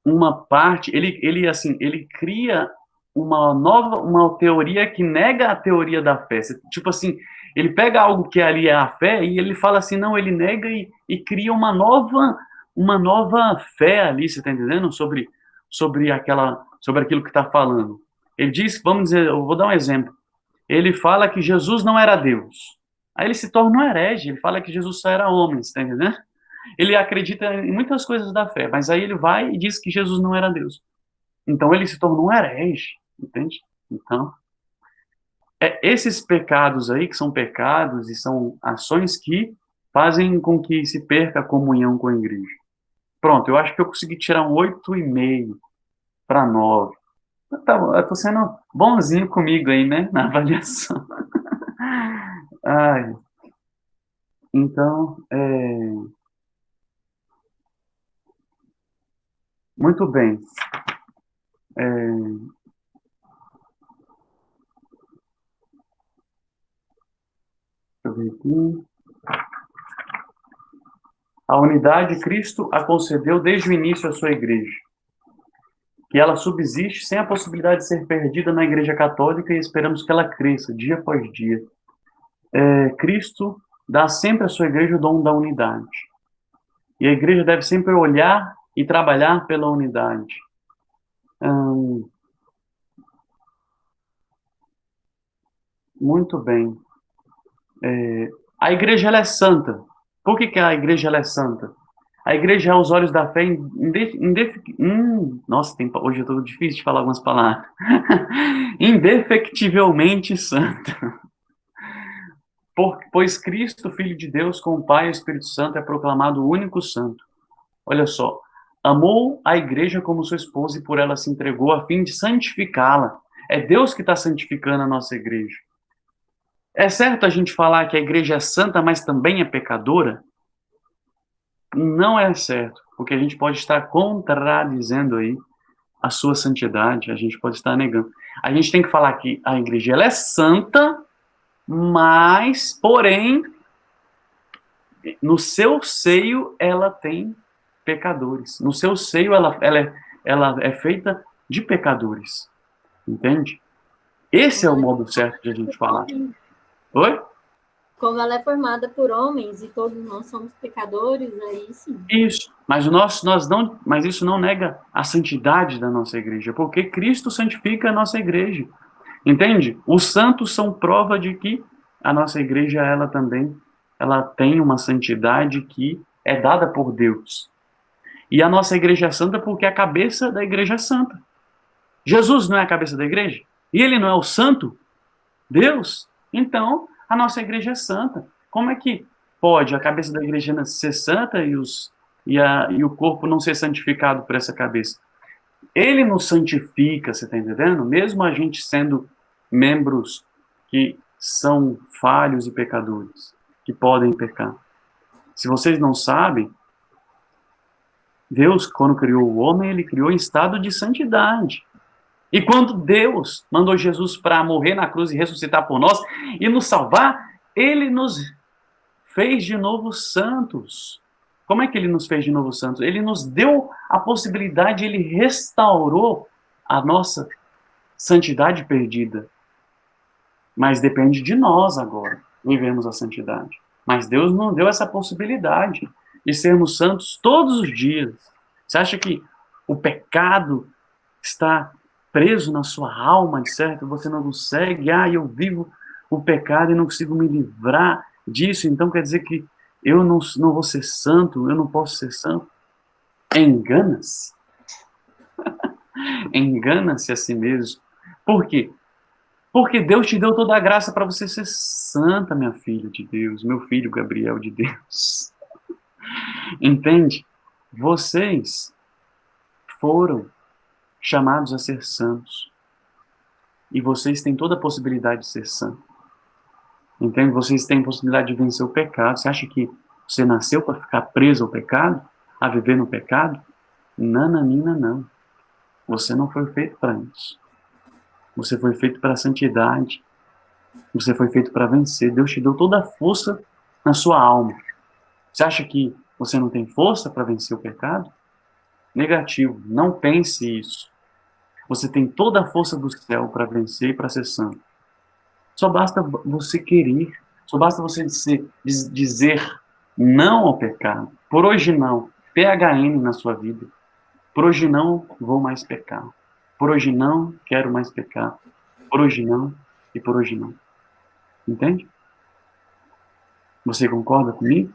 uma parte, ele cria uma teoria que nega a teoria da fé. Tipo assim, ele pega algo que ali é a fé e ele fala assim, não, ele nega e cria uma nova fé ali, você tá entendendo? Sobre aquilo que está falando. Ele diz, vamos dizer, eu vou dar um exemplo. Ele fala que Jesus não era Deus. Aí ele se torna um herege, ele fala que Jesus só era homem, você tá entendendo? Ele acredita em muitas coisas da fé, mas aí ele vai e diz que Jesus não era Deus. Então ele se tornou um herege, entende? Então, esses pecados aí, que são pecados e são ações que fazem com que se perca a comunhão com a igreja. Pronto, eu acho que eu consegui tirar um 8,5 para 9. Eu tô sendo bonzinho comigo aí, né, na avaliação. Ai. Então, muito bem. Deixa eu ver aqui. A unidade Cristo a concedeu desde o início à sua igreja, que ela subsiste sem a possibilidade de ser perdida na igreja católica e esperamos que ela cresça dia após dia. Cristo dá sempre à sua igreja o dom da unidade. E a igreja deve sempre olhar e trabalhar pela unidade. Muito bem. A igreja ela é santa. Por que a igreja ela é santa? A igreja, aos olhos da fé, nossa, hoje eu estou difícil de falar algumas palavras. Indefectivelmente santa. Pois Cristo, Filho de Deus, com o Pai e o Espírito Santo, é proclamado o único santo. Olha só. Amou a igreja como sua esposa e por ela se entregou a fim de santificá-la. É Deus que está santificando a nossa igreja. É certo a gente falar que a igreja é santa, mas também é pecadora? Não é certo, porque a gente pode estar contradizendo aí a sua santidade, a gente pode estar negando. A gente tem que falar que a igreja ela é santa, mas, porém, no seu seio ela tem pecadores. No seu seio ela é feita de pecadores. Entende? Esse é o modo certo de a gente falar. Oi? Como ela é formada por homens e todos nós somos pecadores, aí sim. Isso. Mas isso não nega a santidade da nossa igreja, porque Cristo santifica a nossa igreja. Entende? Os santos são prova de que a nossa igreja, ela também, ela tem uma santidade que é dada por Deus. E a nossa igreja é santa porque é a cabeça da igreja é santa. Jesus não é a cabeça da igreja? E ele não é o santo? Deus? Então, a nossa igreja é santa. Como é que pode a cabeça da igreja ser santa e o corpo não ser santificado por essa cabeça? Ele nos santifica, você está entendendo? Mesmo a gente sendo membros que são falhos e pecadores, que podem pecar. Se vocês não sabem, Deus, quando criou o homem, ele criou em estado de santidade. E quando Deus mandou Jesus para morrer na cruz e ressuscitar por nós e nos salvar, ele nos fez de novo santos. Como é que ele nos fez de novo santos? Ele nos deu a possibilidade, ele restaurou a nossa santidade perdida. Mas depende de nós agora vivermos a santidade. Mas Deus não deu essa possibilidade de sermos santos todos os dias. Você acha que o pecado está preso na sua alma, certo? Você não consegue, eu vivo o pecado e não consigo me livrar disso, então quer dizer que eu não vou ser santo, eu não posso ser santo? Engana-se. Engana-se a si mesmo. Por quê? Porque Deus te deu toda a graça para você ser santa, minha filha de Deus, meu filho Gabriel de Deus. Entende? Vocês foram chamados a ser santos. E vocês têm toda a possibilidade de ser santos. Entende? Vocês têm a possibilidade de vencer o pecado. Você acha que você nasceu para ficar preso ao pecado? A viver no pecado? Nananina, não. Você não foi feito para isso. Você foi feito para a santidade. Você foi feito para vencer. Deus te deu toda a força na sua alma. Você acha que você não tem força para vencer o pecado? Negativo. Não pense isso. Você tem toda a força do céu para vencer e para ser santo. Só basta você querer. Só basta você dizer não ao pecado. Por hoje não. PHN na sua vida. Por hoje não vou mais pecar. Por hoje não quero mais pecar. Por hoje não e por hoje não. Entende? Você concorda comigo?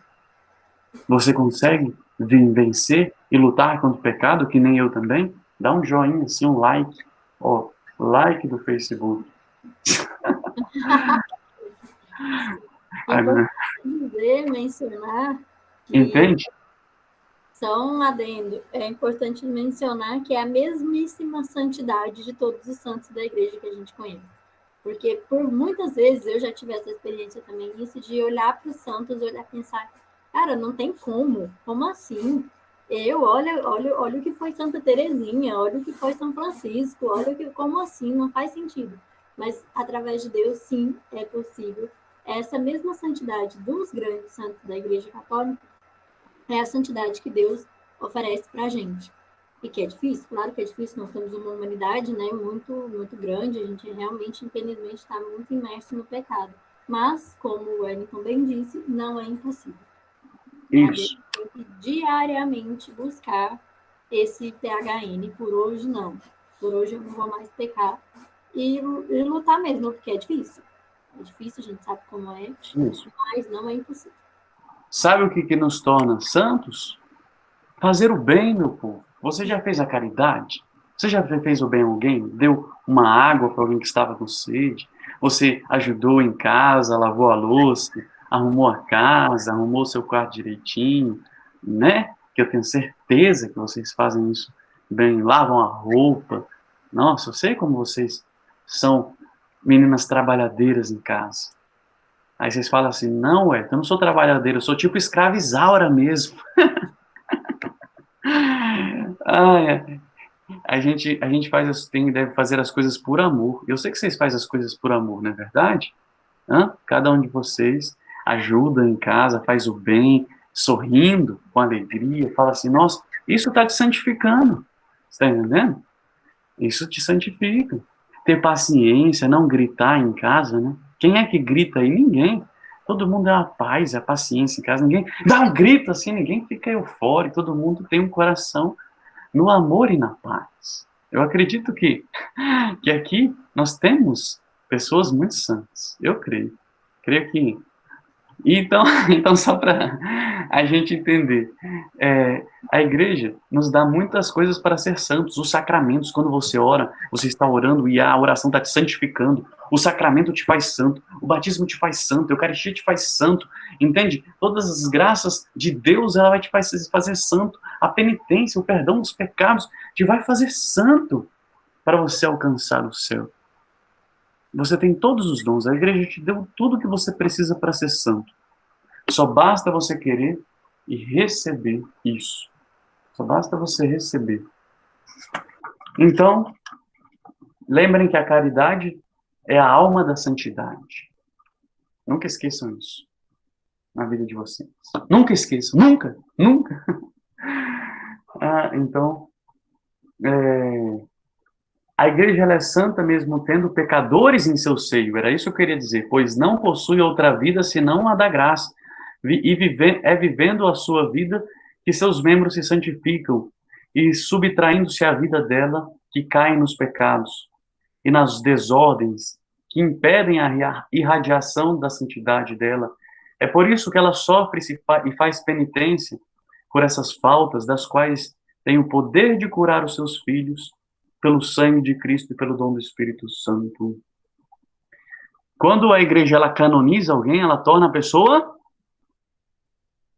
Você consegue vencer e lutar contra o pecado, que nem eu também? Dá um joinha, assim, um like. Ó, like do Facebook. É importante dizer, mencionar que, Entende? só um adendo, é importante mencionar que é a mesmíssima santidade de todos os santos da igreja que a gente conhece. Porque por muitas vezes eu já tive essa experiência também, isso de olhar para os santos, olhar e pensar, cara, não tem como assim? Olha o que foi Santa Teresinha, olha o que foi São Francisco, como assim? Não faz sentido. Mas através de Deus, sim, é possível. Essa mesma santidade dos grandes santos da Igreja Católica é a santidade que Deus oferece para a gente. E que é difícil, claro que é difícil, nós temos uma humanidade, né, muito, muito grande, a gente realmente, infelizmente, está muito imerso no pecado. Mas, como o Wellington bem disse, não é impossível. Isso. A gente tem que diariamente buscar esse PHN. Por hoje, não. Por hoje eu não vou mais pecar. E lutar mesmo, porque é difícil. É difícil, a gente sabe como é, Isso. mas não é impossível. Sabe o que nos torna santos? Fazer o bem, meu povo. Você já fez a caridade? Você já fez o bem a alguém? Deu uma água para alguém que estava com sede? Você ajudou em casa, lavou a louça, arrumou a casa, arrumou o seu quarto direitinho, né? Que eu tenho certeza que vocês fazem isso bem, lavam a roupa. Nossa, eu sei como vocês são meninas trabalhadeiras em casa. Aí vocês falam assim, não, eu não sou trabalhadeira, eu sou tipo escrava Isaura mesmo. A gente deve fazer as coisas por amor. Eu sei que vocês fazem as coisas por amor, não é verdade? Cada um de vocês ajuda em casa, faz o bem, sorrindo, com alegria, fala assim, nossa, isso está te santificando. Você está entendendo? Isso te santifica. Ter paciência, não gritar em casa, né? Quem é que grita aí? Ninguém. Todo mundo é a paz, é a paciência em casa. Ninguém dá um grito assim, ninguém fica eufórico. Todo mundo tem um coração no amor e na paz. Eu acredito que aqui nós temos pessoas muito santas. Eu creio. Creio que então, então só para a gente entender, a igreja nos dá muitas coisas para ser santos. Os sacramentos, quando você ora, você está orando e a oração está te santificando. O sacramento te faz santo, o batismo te faz santo, a Eucaristia te faz santo, entende? Todas as graças de Deus, ela vai te fazer santo. A penitência, o perdão dos pecados, te vai fazer santo para você alcançar o céu. Você tem todos os dons, a igreja te deu tudo que você precisa para ser santo. Só basta você querer e receber isso. Só basta você receber. Então, lembrem que a caridade é a alma da santidade. Nunca esqueçam isso na vida de vocês. Nunca esqueçam, nunca, nunca. Então, a igreja ela é santa mesmo tendo pecadores em seu seio. Era isso que eu queria dizer. Pois não possui outra vida senão a da graça. E vivendo a sua vida que seus membros se santificam e subtraindo-se à vida dela que caem nos pecados e nas desordens que impedem a irradiação da santidade dela. É por isso que ela sofre e faz penitência por essas faltas das quais tem o poder de curar os seus filhos pelo sangue de Cristo e pelo dom do Espírito Santo. Quando a igreja ela canoniza alguém, ela torna a pessoa,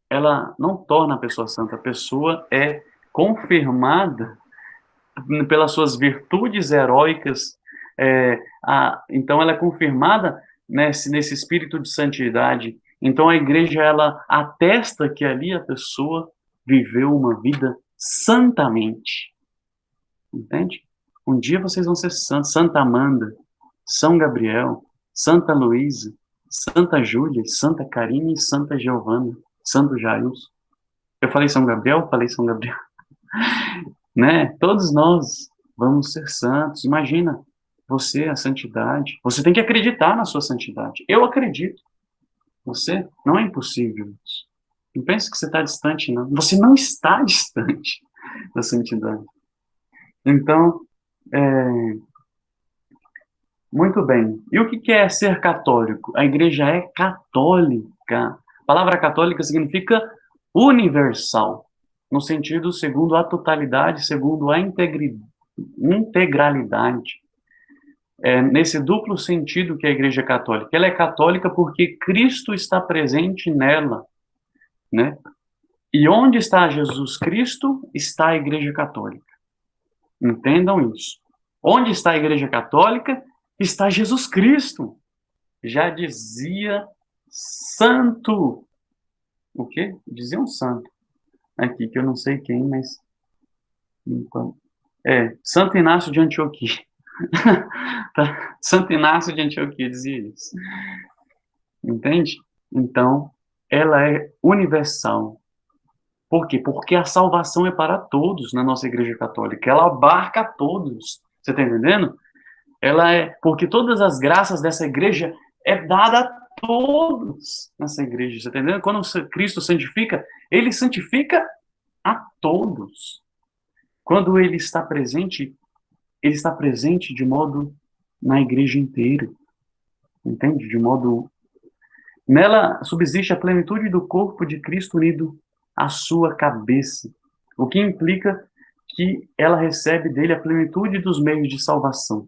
ela não torna a pessoa santa, a pessoa é confirmada pelas suas virtudes heróicas, então ela é confirmada nesse espírito de santidade. Então a igreja ela atesta que ali a pessoa viveu uma vida santamente, entende? Um dia vocês vão ser santos. Santa Amanda, São Gabriel, Santa Luísa, Santa Júlia, Santa Karine e Santa Giovana, Santo Jairus. Eu falei São Gabriel? Falei São Gabriel. Né? Todos nós vamos ser santos. Imagina, você, a santidade. Você tem que acreditar na sua santidade. Eu acredito. Você, não é impossível isso. Não pense que você está distante, não. Você não está distante da santidade. Então, muito bem. E o que é ser católico? A igreja é católica. A palavra católica significa universal, no sentido segundo a totalidade, segundo a integralidade. Nesse duplo sentido que a igreja é católica. Ela é católica porque Cristo está presente nela, né? E onde está Jesus Cristo, está a igreja católica. Entendam isso. Onde está a igreja católica, está Jesus Cristo. Já dizia santo. O quê? Dizia um santo. Aqui, que eu não sei quem, mas... Então, Santo Inácio de Antioquia. Tá? Santo Inácio de Antioquia dizia isso. Entende? Então, ela é universal. Por quê? Porque a salvação é para todos na nossa igreja católica. Ela abarca todos. Você está entendendo? Porque todas as graças dessa igreja é dada a todos nessa igreja. Você está entendendo? Quando Cristo santifica, ele santifica a todos. Quando ele está presente de modo na igreja inteira. Entende? De modo... Nela subsiste a plenitude do corpo de Cristo unido à sua cabeça, o que implica que ela recebe dele a plenitude dos meios de salvação.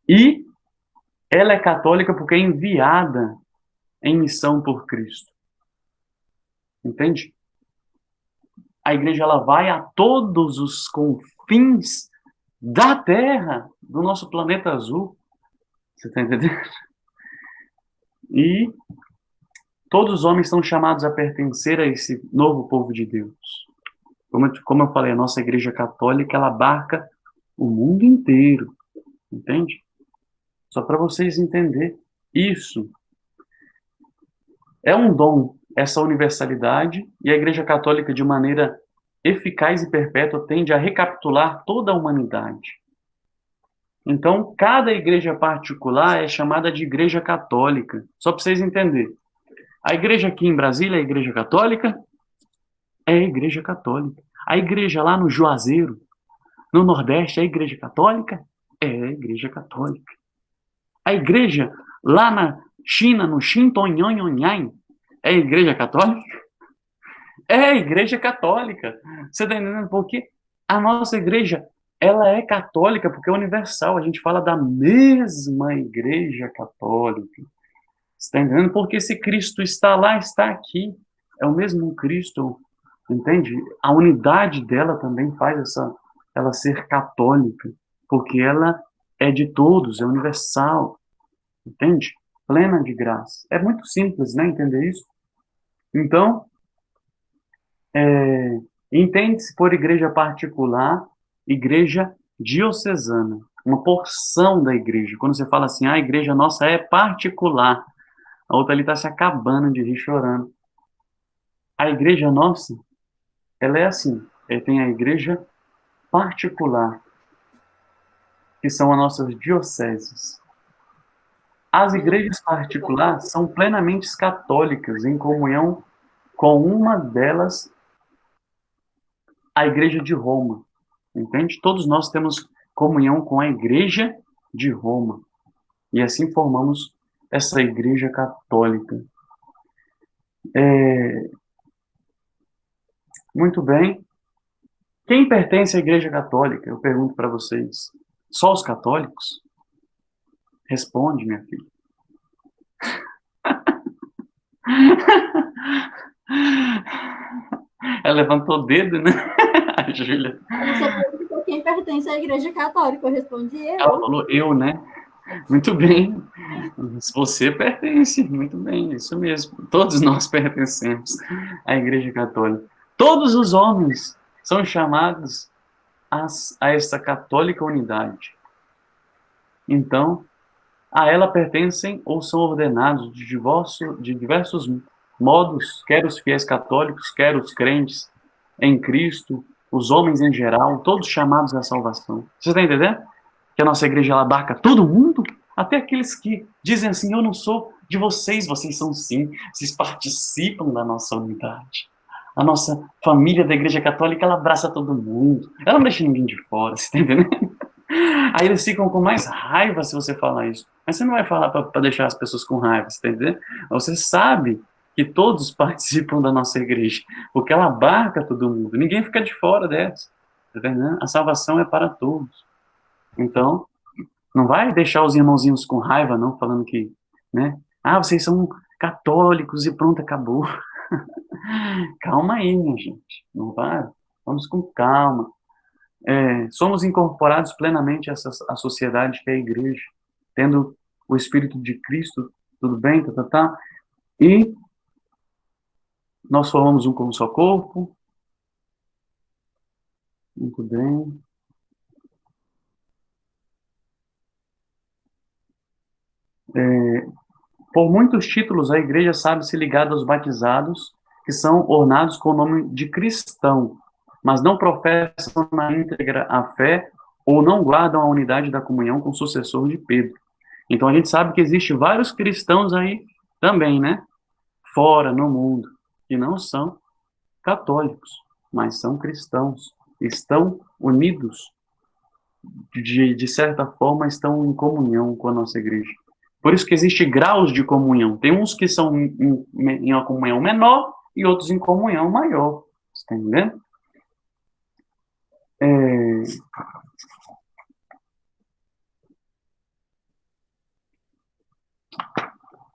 E ela é católica porque é enviada em missão por Cristo. Entende? A igreja ela vai a todos os confins da Terra, do nosso planeta azul. Você está entendendo? E todos os homens são chamados a pertencer a esse novo povo de Deus. Como eu falei, a nossa igreja católica, ela abarca o mundo inteiro. Entende? Só para vocês entenderem isso. É um dom, essa universalidade, e a igreja católica, de maneira eficaz e perpétua, tende a recapitular toda a humanidade. Então, cada igreja particular é chamada de igreja católica. Só para vocês entenderem. A igreja aqui em Brasília é a igreja católica? É a igreja católica. A igreja lá no Juazeiro, no Nordeste, é a igreja católica? É a igreja católica. A igreja lá na China, no Xintonhonhonhan, é a igreja católica? É a igreja católica. Você está entendendo? Porque a nossa igreja, ela é católica porque é universal. A gente fala da mesma igreja católica. Você está entendendo? Porque se Cristo está lá, está aqui. É o mesmo Cristo, entende? A unidade dela também faz ela ser católica, porque ela é de todos, é universal, entende? Plena de graça. É muito simples, né? Entender isso? Então, entende-se por igreja particular, igreja diocesana, uma porção da igreja. Quando você fala assim, a igreja nossa é particular, a outra ali está se acabando de rir chorando. A igreja nossa, ela é assim, tem a igreja particular, que são as nossas dioceses. As igrejas particulares são plenamente católicas, em comunhão com uma delas, a igreja de Roma. Entende? Todos nós temos comunhão com a igreja de Roma. E assim formamos essa igreja católica. Muito bem. Quem pertence à igreja católica? Eu pergunto para vocês. Só os católicos? Responde, minha filha. Ela levantou o dedo, né? A Júlia. Você perguntou quem pertence à Igreja Católica. Eu respondi eu. Ela falou eu, né? Muito bem. Você pertence. Muito bem, isso mesmo. Todos nós pertencemos à Igreja Católica. Todos os homens são chamados a essa católica unidade. Então, a ela pertencem ou são ordenados de diversos modos, quer os fiéis católicos, quer os crentes em Cristo, os homens em geral, todos chamados à salvação. Você está entendendo? Que a nossa igreja ela abarca todo mundo, até aqueles que dizem assim, eu não sou de vocês, vocês são sim, vocês participam da nossa unidade. A nossa família da igreja católica, ela abraça todo mundo, ela não deixa ninguém de fora, você está entendendo? Aí eles ficam com mais raiva se você falar isso. Mas você não vai falar para deixar as pessoas com raiva, você está entendendo? Você sabe que todos participam da nossa igreja, porque ela abarca todo mundo, ninguém fica de fora dessa, tá entendendo? A salvação é para todos. Então, não vai deixar os irmãozinhos com raiva, não, falando que, né? Ah, vocês são católicos e pronto, acabou. Calma aí, minha gente. Não vai. Vamos com calma. Somos incorporados plenamente a essa a sociedade que é a igreja, tendo o Espírito de Cristo, tudo bem, tá. E nós formamos um como só corpo. Muito bem. Por muitos títulos, a igreja sabe se ligada aos batizados, que são ornados com o nome de cristão, mas não professam na íntegra a fé ou não guardam a unidade da comunhão com o sucessor de Pedro. Então a gente sabe que existe vários cristãos aí também, né? Fora, no mundo, que não são católicos, mas são cristãos. Estão unidos, de certa forma, estão em comunhão com a nossa igreja. Por isso que existe graus de comunhão. Tem uns que são em uma comunhão menor e outros em comunhão maior. Está entendendo?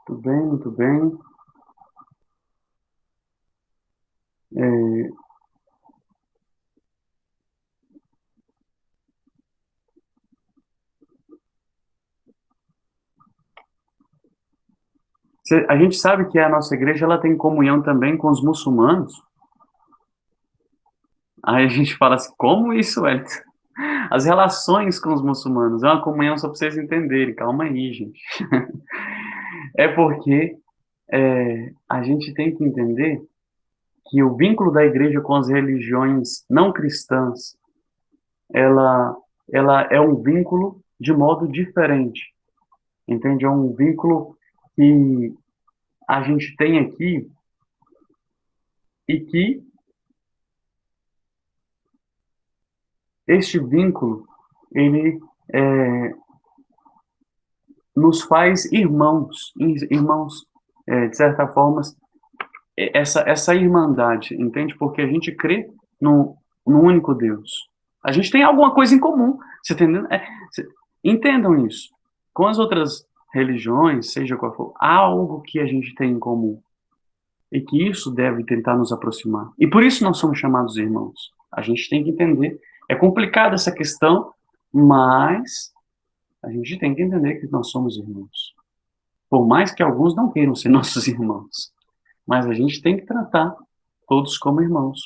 Muito bem, muito bem. A gente sabe que a nossa igreja ela tem comunhão também com os muçulmanos. Aí a gente fala assim, como isso, Wellington? As relações com os muçulmanos. É uma comunhão só para vocês entenderem. Calma aí, gente. É porque a gente tem que entender que o vínculo da igreja com as religiões não cristãs, ela é um vínculo de modo diferente. Entende? É um vínculo que a gente tem aqui e que este vínculo, ele nos faz irmãos, de certa forma, essa irmandade, entende? Porque a gente crê no único Deus. A gente tem alguma coisa em comum, você entendendo? Entendam isso. Com as outras religiões, seja qual for, há algo que a gente tem em comum. E que isso deve tentar nos aproximar. E por isso nós somos chamados irmãos. A gente tem que entender. É complicada essa questão, mas a gente tem que entender que nós somos irmãos. Por mais que alguns não queiram ser nossos irmãos. Mas a gente tem que tratar todos como irmãos.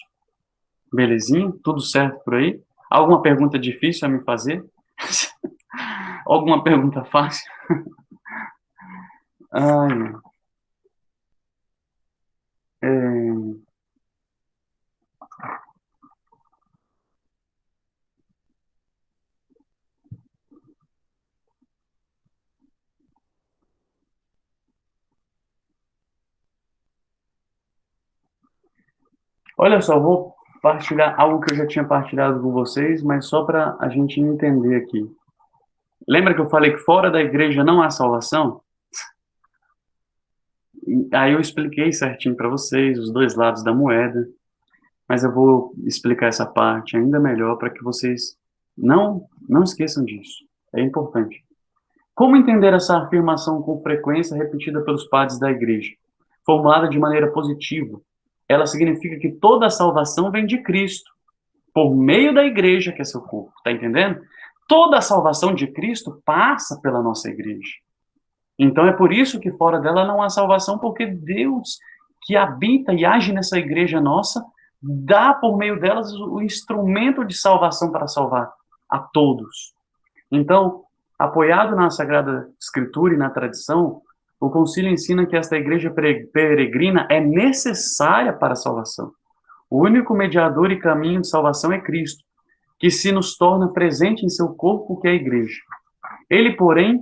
Belezinha? Tudo certo por aí? Alguma pergunta difícil a me fazer? Alguma pergunta fácil? Ai, é... Olha só, vou partilhar algo que eu já tinha partilhado com vocês, mas só para a gente entender aqui. Lembra que eu falei que fora da igreja não há salvação? Aí eu expliquei certinho para vocês os dois lados da moeda, mas eu vou explicar essa parte ainda melhor para que vocês não esqueçam disso. É importante. Como entender essa afirmação com frequência repetida pelos padres da igreja? Formulada de maneira positiva, ela significa que toda a salvação vem de Cristo, por meio da igreja, que é seu corpo. Está entendendo? Toda a salvação de Cristo passa pela nossa igreja. Então é por isso que fora dela não há salvação, porque Deus, que habita e age nessa igreja nossa, dá por meio delas o instrumento de salvação para salvar a todos. Então, apoiado na Sagrada Escritura e na tradição, o concílio ensina que esta igreja peregrina é necessária para a salvação. O único mediador e caminho de salvação é Cristo, que se nos torna presente em seu corpo, que é a igreja. Ele, porém,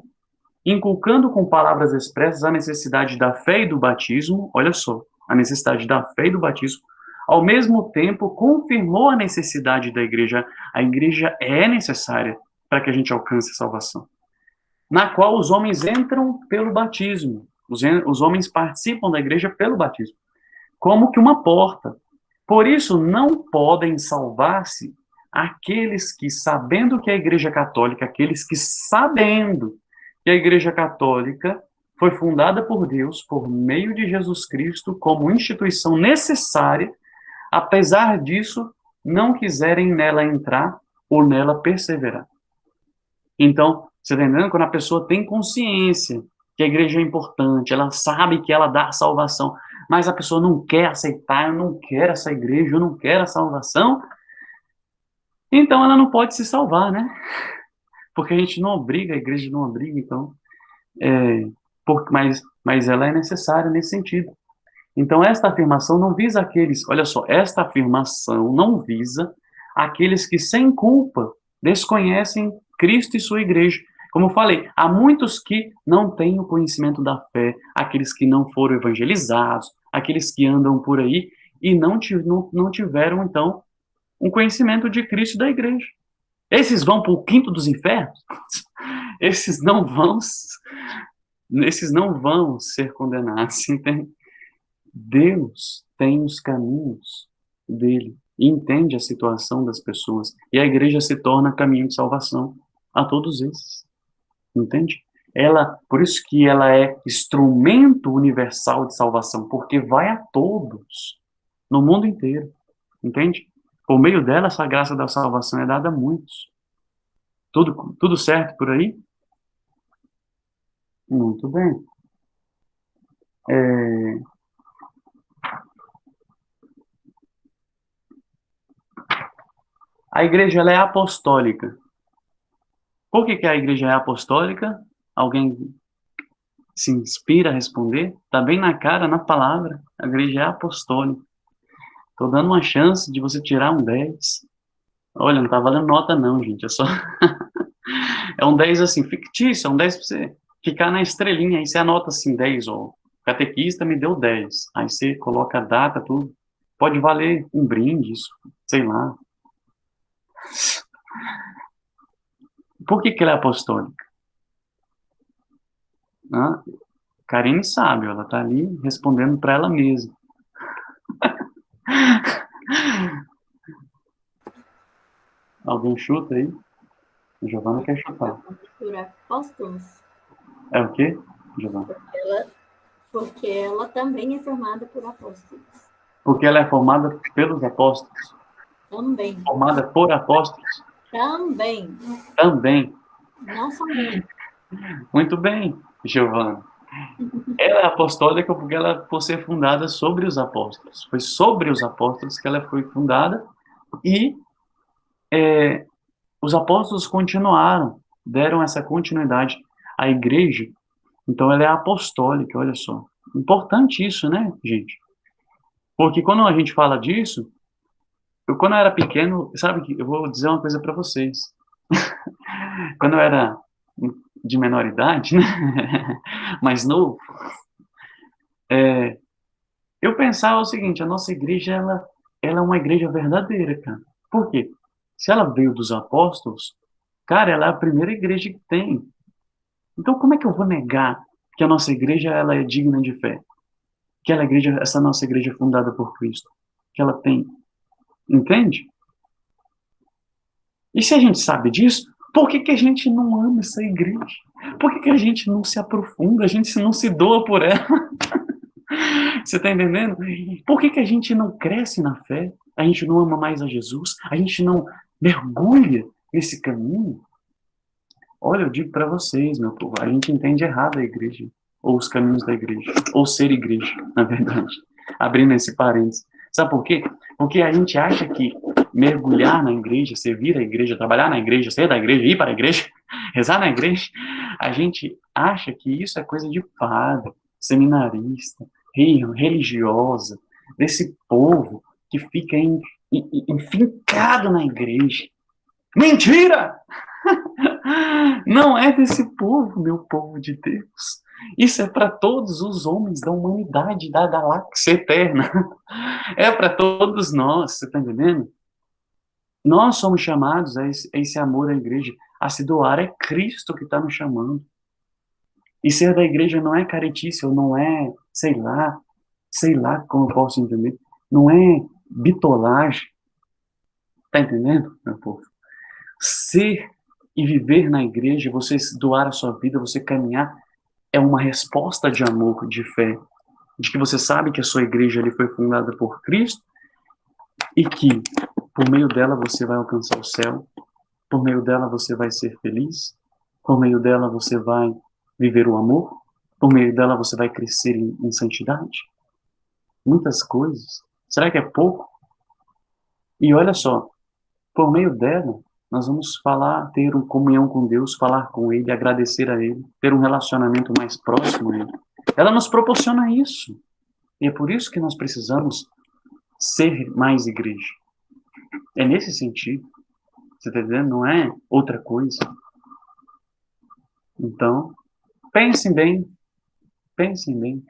inculcando com palavras expressas a necessidade da fé e do batismo, olha só, a necessidade da fé e do batismo, ao mesmo tempo confirmou a necessidade da igreja. A igreja é necessária para que a gente alcance a salvação, na qual os homens entram pelo batismo. Os homens participam da igreja pelo batismo, como que uma porta. Por isso, não podem salvar-se aqueles que, sabendo que a igreja católica, aqueles que, sabendo que a igreja católica foi fundada por Deus, por meio de Jesus Cristo, como instituição necessária, apesar disso, não quiserem nela entrar ou nela perseverar. Então, você está entendendo? Quando a pessoa tem consciência que a igreja é importante, ela sabe que ela dá salvação, mas a pessoa não quer aceitar, eu não quero essa igreja, eu não quero a salvação, então ela não pode se salvar, né? Porque a gente não obriga, a igreja não obriga, então, mas ela é necessária nesse sentido. Então, esta afirmação não visa aqueles, olha só, esta afirmação não visa aqueles que sem culpa desconhecem Cristo e sua igreja. Como eu falei, há muitos que não têm o conhecimento da fé, aqueles que não foram evangelizados, aqueles que andam por aí e não tiveram, então, um conhecimento de Cristo e da igreja. Esses vão para o quinto dos infernos? Esses não vão ser condenados, entende? Deus tem os caminhos dele e entende a situação das pessoas. E a igreja se torna caminho de salvação a todos esses. Entende? Por isso que ela é instrumento universal de salvação, porque vai a todos, no mundo inteiro. Entende? Por meio dela, essa graça da salvação é dada a muitos. Tudo certo por aí? Muito bem. A igreja ela é apostólica. Por que a igreja é apostólica? Alguém se inspira a responder? Está bem na cara, na palavra. A igreja é apostólica. Estou dando uma chance de você tirar um 10. Olha, não está valendo nota não, gente. É um 10 assim, fictício, é um 10 para você ficar na estrelinha, aí você anota assim, 10, ó, o catequista me deu 10. Aí você coloca a data, tudo. Pode valer um brinde, isso, sei lá. Por que ela é apostólica? Ah, Karine sabe, ela tá ali respondendo para ela mesma. Alguém chuta aí? A Giovana quer chutar. Por apóstolos. É o quê, Giovana? Porque ela também é formada por apóstolos. Porque ela é formada pelos apóstolos. Também. Formada por apóstolos. Também. Também. Não somente. Muito bem, Giovana. Ela é apostólica porque ela, por ser fundada sobre os apóstolos. Foi sobre os apóstolos que ela foi fundada e os apóstolos continuaram, deram essa continuidade à igreja. Então ela é apostólica, olha só. Importante isso, né, gente? Porque quando a gente fala disso, quando eu era pequeno, sabe que eu vou dizer uma coisa para vocês. Quando eu era de menor idade, né, mais novo, eu pensava o seguinte: a nossa igreja ela é uma igreja verdadeira, cara. Por quê? Se ela veio dos apóstolos, cara, ela é a primeira igreja que tem. Então, como é que eu vou negar que a nossa igreja ela é digna de fé? Que ela é igreja, essa nossa igreja é fundada por Cristo, que ela tem, entende? E se a gente sabe disso, por que que a gente não ama essa igreja? Por que que a gente não se aprofunda? A gente não se doa por ela? Você está entendendo? Por que que a gente não cresce na fé? A gente não ama mais a Jesus? A gente não mergulha nesse caminho? Olha, eu digo para vocês, meu povo, a gente entende errado a igreja, ou os caminhos da igreja, ou ser igreja, na verdade. Abrindo esse parênteses. Sabe por quê? Porque a gente acha que mergulhar na igreja, servir a igreja, trabalhar na igreja, ser da igreja, ir para a igreja, rezar na igreja, a gente acha que isso é coisa de padre, seminarista, religiosa, desse povo que fica enfincado na igreja. Mentira! Não é desse povo, meu povo de Deus. Isso é para todos os homens da humanidade, da galáxia eterna. É para todos nós, você está entendendo? Nós somos chamados a esse amor à igreja, a se doar. É Cristo que está nos chamando. E ser da igreja não é caretice, ou não é, sei lá como eu posso entender. Não é bitolagem. Está entendendo, meu povo? Ser e viver na igreja, você doar a sua vida, você caminhar, é uma resposta de amor, de fé, de que você sabe que a sua igreja ali foi fundada por Cristo e que por meio dela você vai alcançar o céu, por meio dela você vai ser feliz, por meio dela você vai viver o amor, por meio dela você vai crescer em santidade. Muitas coisas. Será que é pouco? E olha só, por meio dela, nós vamos ter uma comunhão com Deus, falar com Ele, agradecer a Ele, ter um relacionamento mais próximo a Ele. Ela nos proporciona isso. E é por isso que nós precisamos ser mais igreja. É nesse sentido. Você está entendendo? Não é outra coisa. Então, pensem bem. Pensem bem.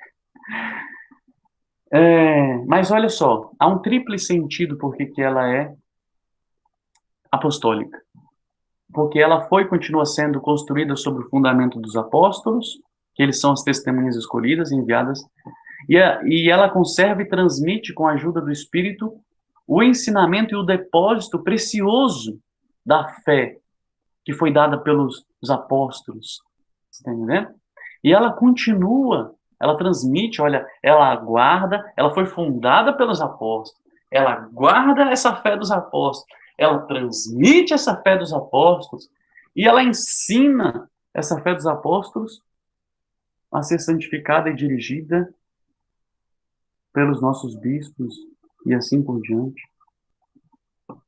Mas olha só, há um tríplice sentido por que ela é apostólica. Porque ela foi e continua sendo construída sobre o fundamento dos apóstolos, que eles são as testemunhas escolhidas, enviadas, e ela conserva e transmite, com a ajuda do Espírito, o ensinamento e o depósito precioso da fé que foi dada pelos apóstolos. Você está entendendo? E ela continua, ela transmite, olha, ela guarda, ela foi fundada pelos apóstolos, ela guarda essa fé dos apóstolos, ela transmite essa fé dos apóstolos e ela ensina essa fé dos apóstolos a ser santificada e dirigida pelos nossos bispos e assim por diante.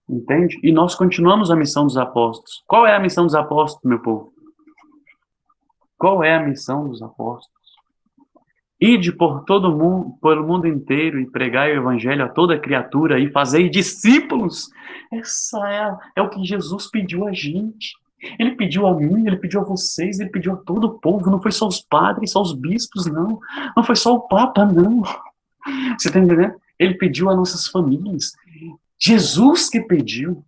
Entende? E nós continuamos a missão dos apóstolos. Qual é a missão dos apóstolos, meu povo? Qual é a missão dos apóstolos? Ide por todo mundo, pelo mundo inteiro e pregai o evangelho a toda criatura e fazei discípulos. Essa é o que Jesus pediu a gente. Ele pediu a mim, ele pediu a vocês, ele pediu a todo o povo, não foi só os padres, só os bispos, não. Não foi só o Papa, não. Você está entendendo? Ele pediu a nossas famílias. Jesus que pediu.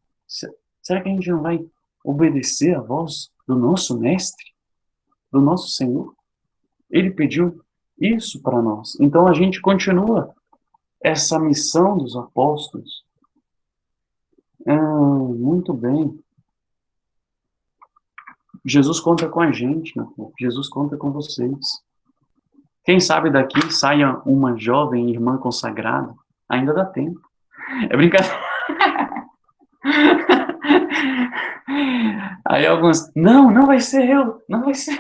Será que a gente não vai obedecer a voz do nosso mestre, do nosso Senhor? Ele pediu isso para nós. Então a gente continua essa missão dos apóstolos. Muito bem. Jesus conta com a gente, meu povo. Jesus conta com vocês. Quem sabe daqui saia uma jovem irmã consagrada. Ainda dá tempo. É brincadeira. Aí alguns, não vai ser eu, não vai ser.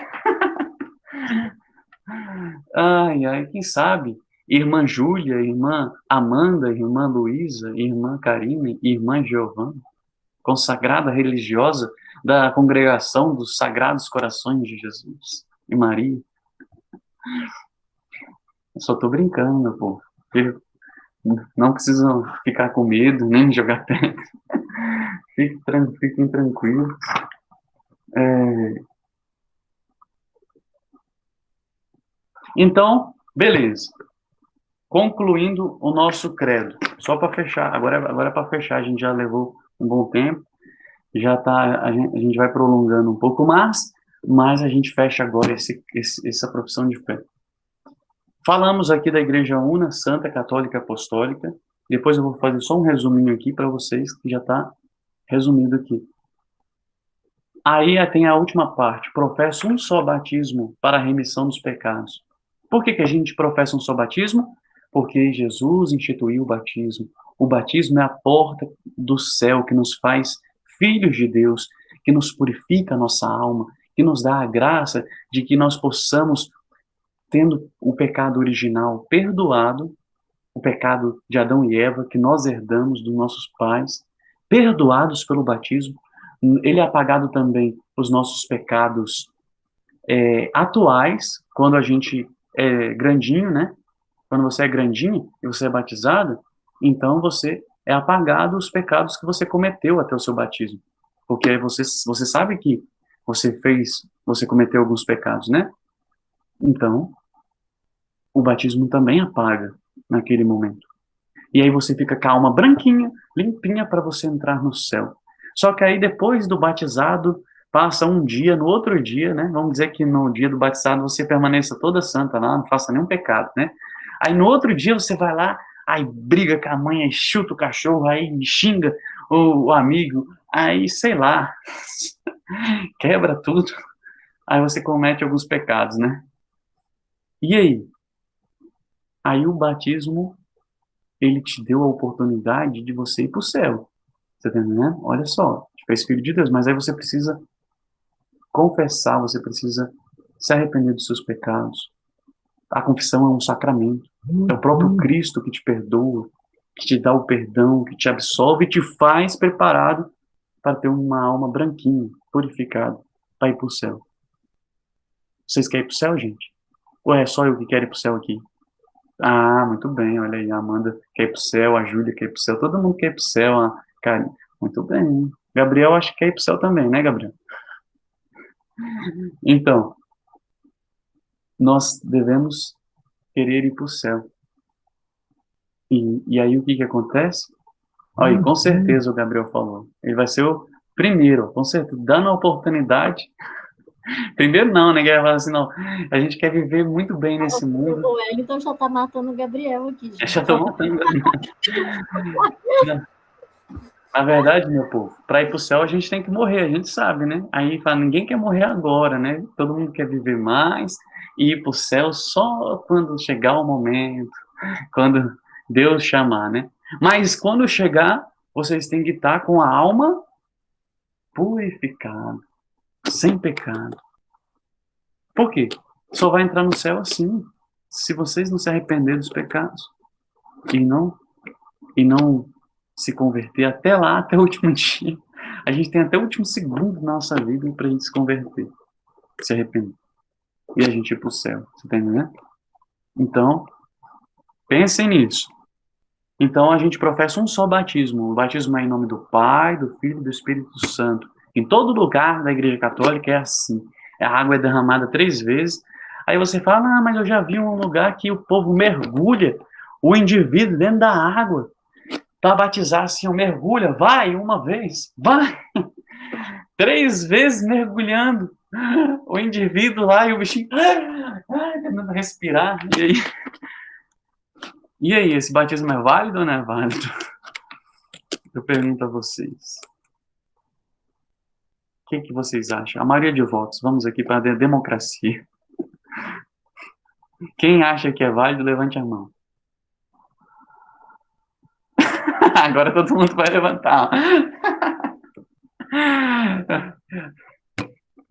Ai, quem sabe? Irmã Júlia, irmã Amanda, irmã Luísa, irmã Karine, irmã Giovana, consagrada religiosa da congregação dos Sagrados Corações de Jesus e Maria. Eu só tô brincando, meu povo. Não precisam ficar com medo, nem jogar pedra. Fiquem tranquilos. Então, beleza. Concluindo o nosso credo. Só para fechar, agora é para fechar, a gente já levou um bom tempo, já tá, a gente vai prolongando um pouco mais, mas a gente fecha agora essa profissão de fé. Falamos aqui da Igreja Una, Santa, Católica, Apostólica. Depois eu vou fazer só um resuminho aqui para vocês, que já está resumido aqui. Aí tem a última parte. Professa um só batismo para a remissão dos pecados. Por que a gente professa um só batismo? Porque Jesus instituiu o batismo. O batismo é a porta do céu que nos faz filhos de Deus, que nos purifica a nossa alma, que nos dá a graça de que nós possamos, tendo o pecado original perdoado, o pecado de Adão e Eva, que nós herdamos dos nossos pais, perdoados pelo batismo, ele é apagado também os nossos pecados atuais, quando a gente é grandinho, né? Quando você é grandinho e você é batizado, então você é apagado os pecados que você cometeu até o seu batismo. Porque você sabe que você cometeu alguns pecados, né? Então, o batismo também apaga naquele momento. E aí você fica com a alma branquinha, limpinha para você entrar no céu. Só que aí depois do batizado, passa um dia, no outro dia, né? Vamos dizer que no dia do batizado você permaneça toda santa lá, não faça nenhum pecado, né? Aí no outro dia você vai lá, aí briga com a mãe, aí chuta o cachorro, aí xinga o amigo, aí sei lá, quebra tudo. Aí você comete alguns pecados, né? E aí? Aí o batismo, ele te deu a oportunidade de você ir para o céu. Você tá entendendo? Olha só, te fez filho de Deus, mas aí você precisa confessar, você precisa se arrepender dos seus pecados. A confissão é um sacramento. É o próprio Cristo que te perdoa, que te dá o perdão, que te absolve e te faz preparado para ter uma alma branquinha, purificada, para ir para o céu. Vocês querem ir para o céu, gente? Ou é só eu que quero ir para o céu aqui? Ah, muito bem, olha aí, a Amanda quer ir pro céu, a Júlia quer ir pro céu, todo mundo quer ir pro céu, cara, muito bem. Gabriel acho que quer ir pro céu também, né, Gabriel? Então, nós devemos querer ir pro céu. E aí o que acontece? Aí, com certeza o Gabriel falou, ele vai ser o primeiro, com certeza, dando a oportunidade. Primeiro não, né, Guerra? Assim, não, a gente quer viver muito bem nesse mundo. O Wellington já tá matando o Gabriel aqui. Eu já tô matando. Na verdade, meu povo, para ir pro céu a gente tem que morrer, a gente sabe, né? Aí fala, ninguém quer morrer agora, né? Todo mundo quer viver mais e ir pro céu só quando chegar o momento, quando Deus chamar, né? Mas quando chegar, vocês têm que estar com a alma purificada, sem pecado. Por quê? Só vai entrar no céu assim, se vocês não se arrependerem dos pecados e não se converter até lá, até o último dia. A gente tem até o último segundo da nossa vida para a gente se converter, se arrepender. E a gente ir para o céu. Você tá entendendo? Então, pensem nisso. Então, a gente professa um só batismo. O batismo é em nome do Pai, do Filho e do Espírito Santo. Em todo lugar da Igreja Católica é assim. A água é derramada 3 vezes. Aí você fala, mas eu já vi um lugar que o povo mergulha o indivíduo dentro da água para batizar assim, mergulha, vai uma vez, vai 3 vezes mergulhando o indivíduo lá e o bichinho tentando respirar. E aí, esse batismo é válido ou não é válido? Eu pergunto a vocês. O que vocês acham? A maioria de votos. Vamos aqui para a democracia. Quem acha que é válido, levante a mão. Agora todo mundo vai levantar.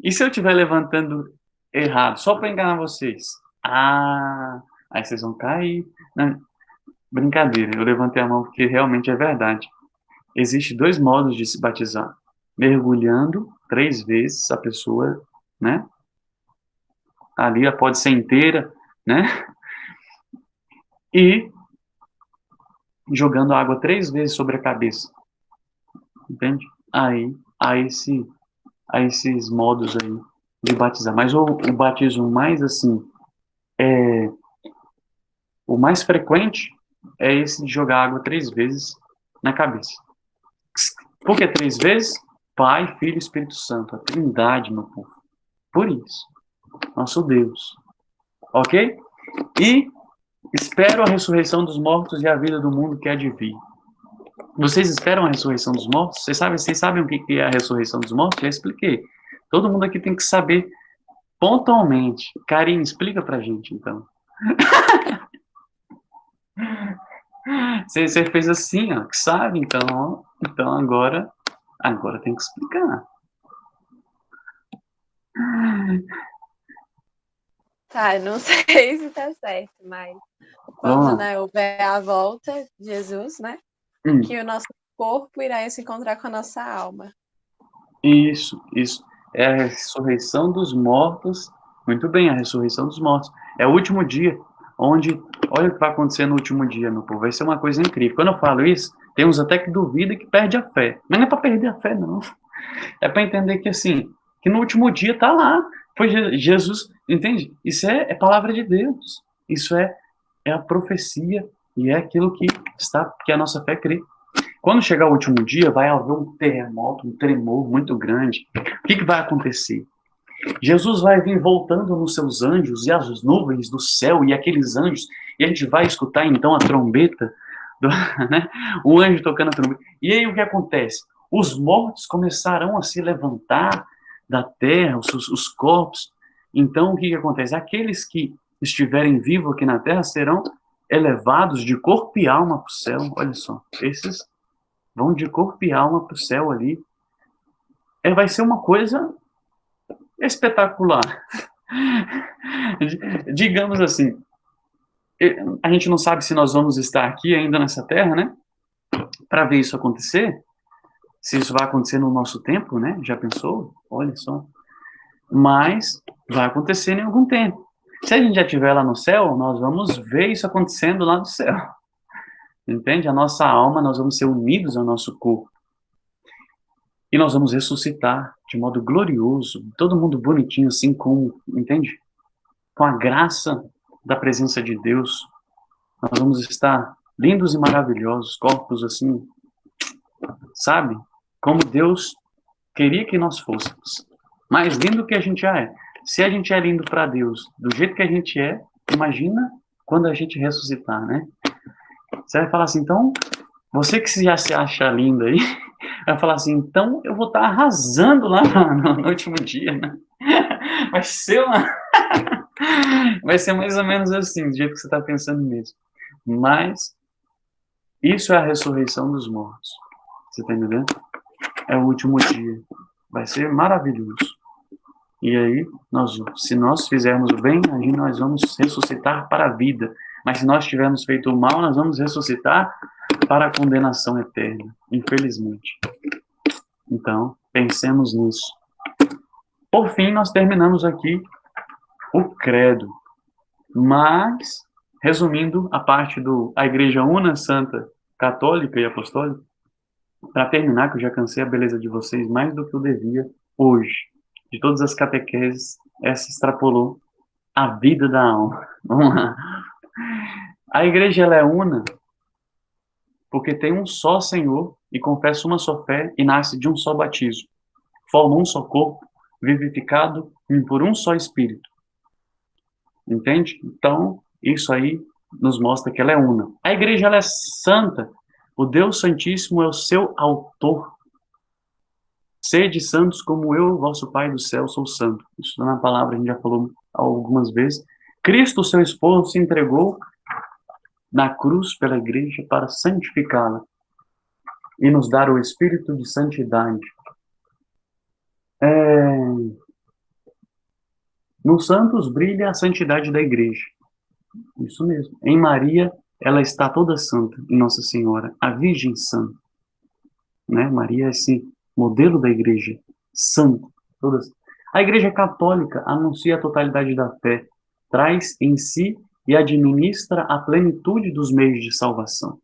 E se eu estiver levantando errado, só para enganar vocês? Aí vocês vão cair. Não, brincadeira, eu levantei a mão porque realmente é verdade. Existem 2 modos de se batizar. Mergulhando 3 vezes a pessoa, né? Ali ela pode ser inteira, né? E jogando água 3 vezes sobre a cabeça. Entende? Aí esses modos aí de batizar. Mas o batismo mais assim, o mais frequente é esse de jogar água 3 vezes na cabeça. Por que 3 vezes? Pai, Filho e Espírito Santo. A Trindade, meu povo. Por isso. Nosso Deus. Ok? E espero a ressurreição dos mortos e a vida do mundo que há de vir. Vocês esperam a ressurreição dos mortos? Vocês sabem o que é a ressurreição dos mortos? Já expliquei. Todo mundo aqui tem que saber pontualmente. Karine, explica pra gente, então. Você fez assim, ó, que sabe, então agora tem que explicar. Tá, eu não sei se tá certo, mas quando, né, houver a volta de Jesus, né, que o nosso corpo irá se encontrar com a nossa alma. Isso. É a ressurreição dos mortos. Muito bem, a ressurreição dos mortos. É o último dia, onde... Olha o que vai acontecer no último dia, meu povo. Vai ser uma coisa incrível. Quando eu falo isso, tem uns até que duvidam e que perde a fé. Mas não é para perder a fé, não. É para entender que, assim, que no último dia tá lá. Foi Jesus, entende? Isso é palavra de Deus. Isso é a profecia e é aquilo que a nossa fé crê. Quando chegar o último dia, vai haver um terremoto, um tremor muito grande. O que vai acontecer? Jesus vai vir voltando nos seus anjos e as nuvens do céu e aqueles anjos, e a gente vai escutar então a trombeta, né? O anjo tocando a trombeta. E aí o que acontece? Os mortos começarão a se levantar da terra, os corpos. Então o que acontece? Aqueles que estiverem vivos aqui na terra serão elevados de corpo e alma para o céu. Olha só, esses vão de corpo e alma para o céu ali. Vai ser uma coisa espetacular. Digamos assim, a gente não sabe se nós vamos estar aqui ainda nessa terra, né? Para ver isso acontecer, se isso vai acontecer no nosso tempo, né? Já pensou? Olha só. Mas vai acontecer em algum tempo. Se a gente já estiver lá no céu, nós vamos ver isso acontecendo lá no céu. Entende? A nossa alma, nós vamos ser unidos ao nosso corpo. E nós vamos ressuscitar de modo glorioso, todo mundo bonitinho, assim como, entende? Com a graça da presença de Deus, nós vamos estar lindos e maravilhosos, corpos assim, sabe? Como Deus queria que nós fôssemos. Mais lindo que a gente já é. Se a gente é lindo para Deus, do jeito que a gente é, imagina quando a gente ressuscitar, né? Você vai falar assim, então, você que já se acha lindo aí, vai falar assim, então eu vou estar arrasando lá no último dia, né? Vai ser mais ou menos assim, do jeito que você está pensando mesmo. Mas isso é a ressurreição dos mortos. Você está entendendo? É o último dia. Vai ser maravilhoso. E aí, se nós fizermos o bem, aí nós vamos ressuscitar para a vida. Mas se nós tivermos feito o mal, nós vamos ressuscitar para a condenação eterna, infelizmente. Então, pensemos nisso. Por fim, nós terminamos aqui o credo. Mas, resumindo a parte a Igreja Una, Santa, Católica e Apostólica, para terminar, que eu já cansei a beleza de vocês mais do que eu devia hoje. De todas as catequeses, essa extrapolou a vida da alma. Vamos lá. A igreja ela é una porque tem um só Senhor e confessa uma só fé e nasce de um só batismo. Forma um só corpo, vivificado por um só Espírito. Entende? Então, isso aí nos mostra que ela é una. A igreja ela é santa. O Deus Santíssimo é o seu autor. Sede santos como eu, vosso Pai do céu, sou santo. Isso na palavra a gente já falou algumas vezes. Cristo, seu esposo, se entregou na cruz pela igreja para santificá-la e nos dar o espírito de santidade. Nos santos brilha a santidade da igreja. Isso mesmo. Em Maria, ela está toda santa, em Nossa Senhora, a Virgem Santa. Né? Maria é esse modelo da igreja santa. Todas. A igreja católica anuncia a totalidade da fé, traz em si e administra a plenitude dos meios de salvação.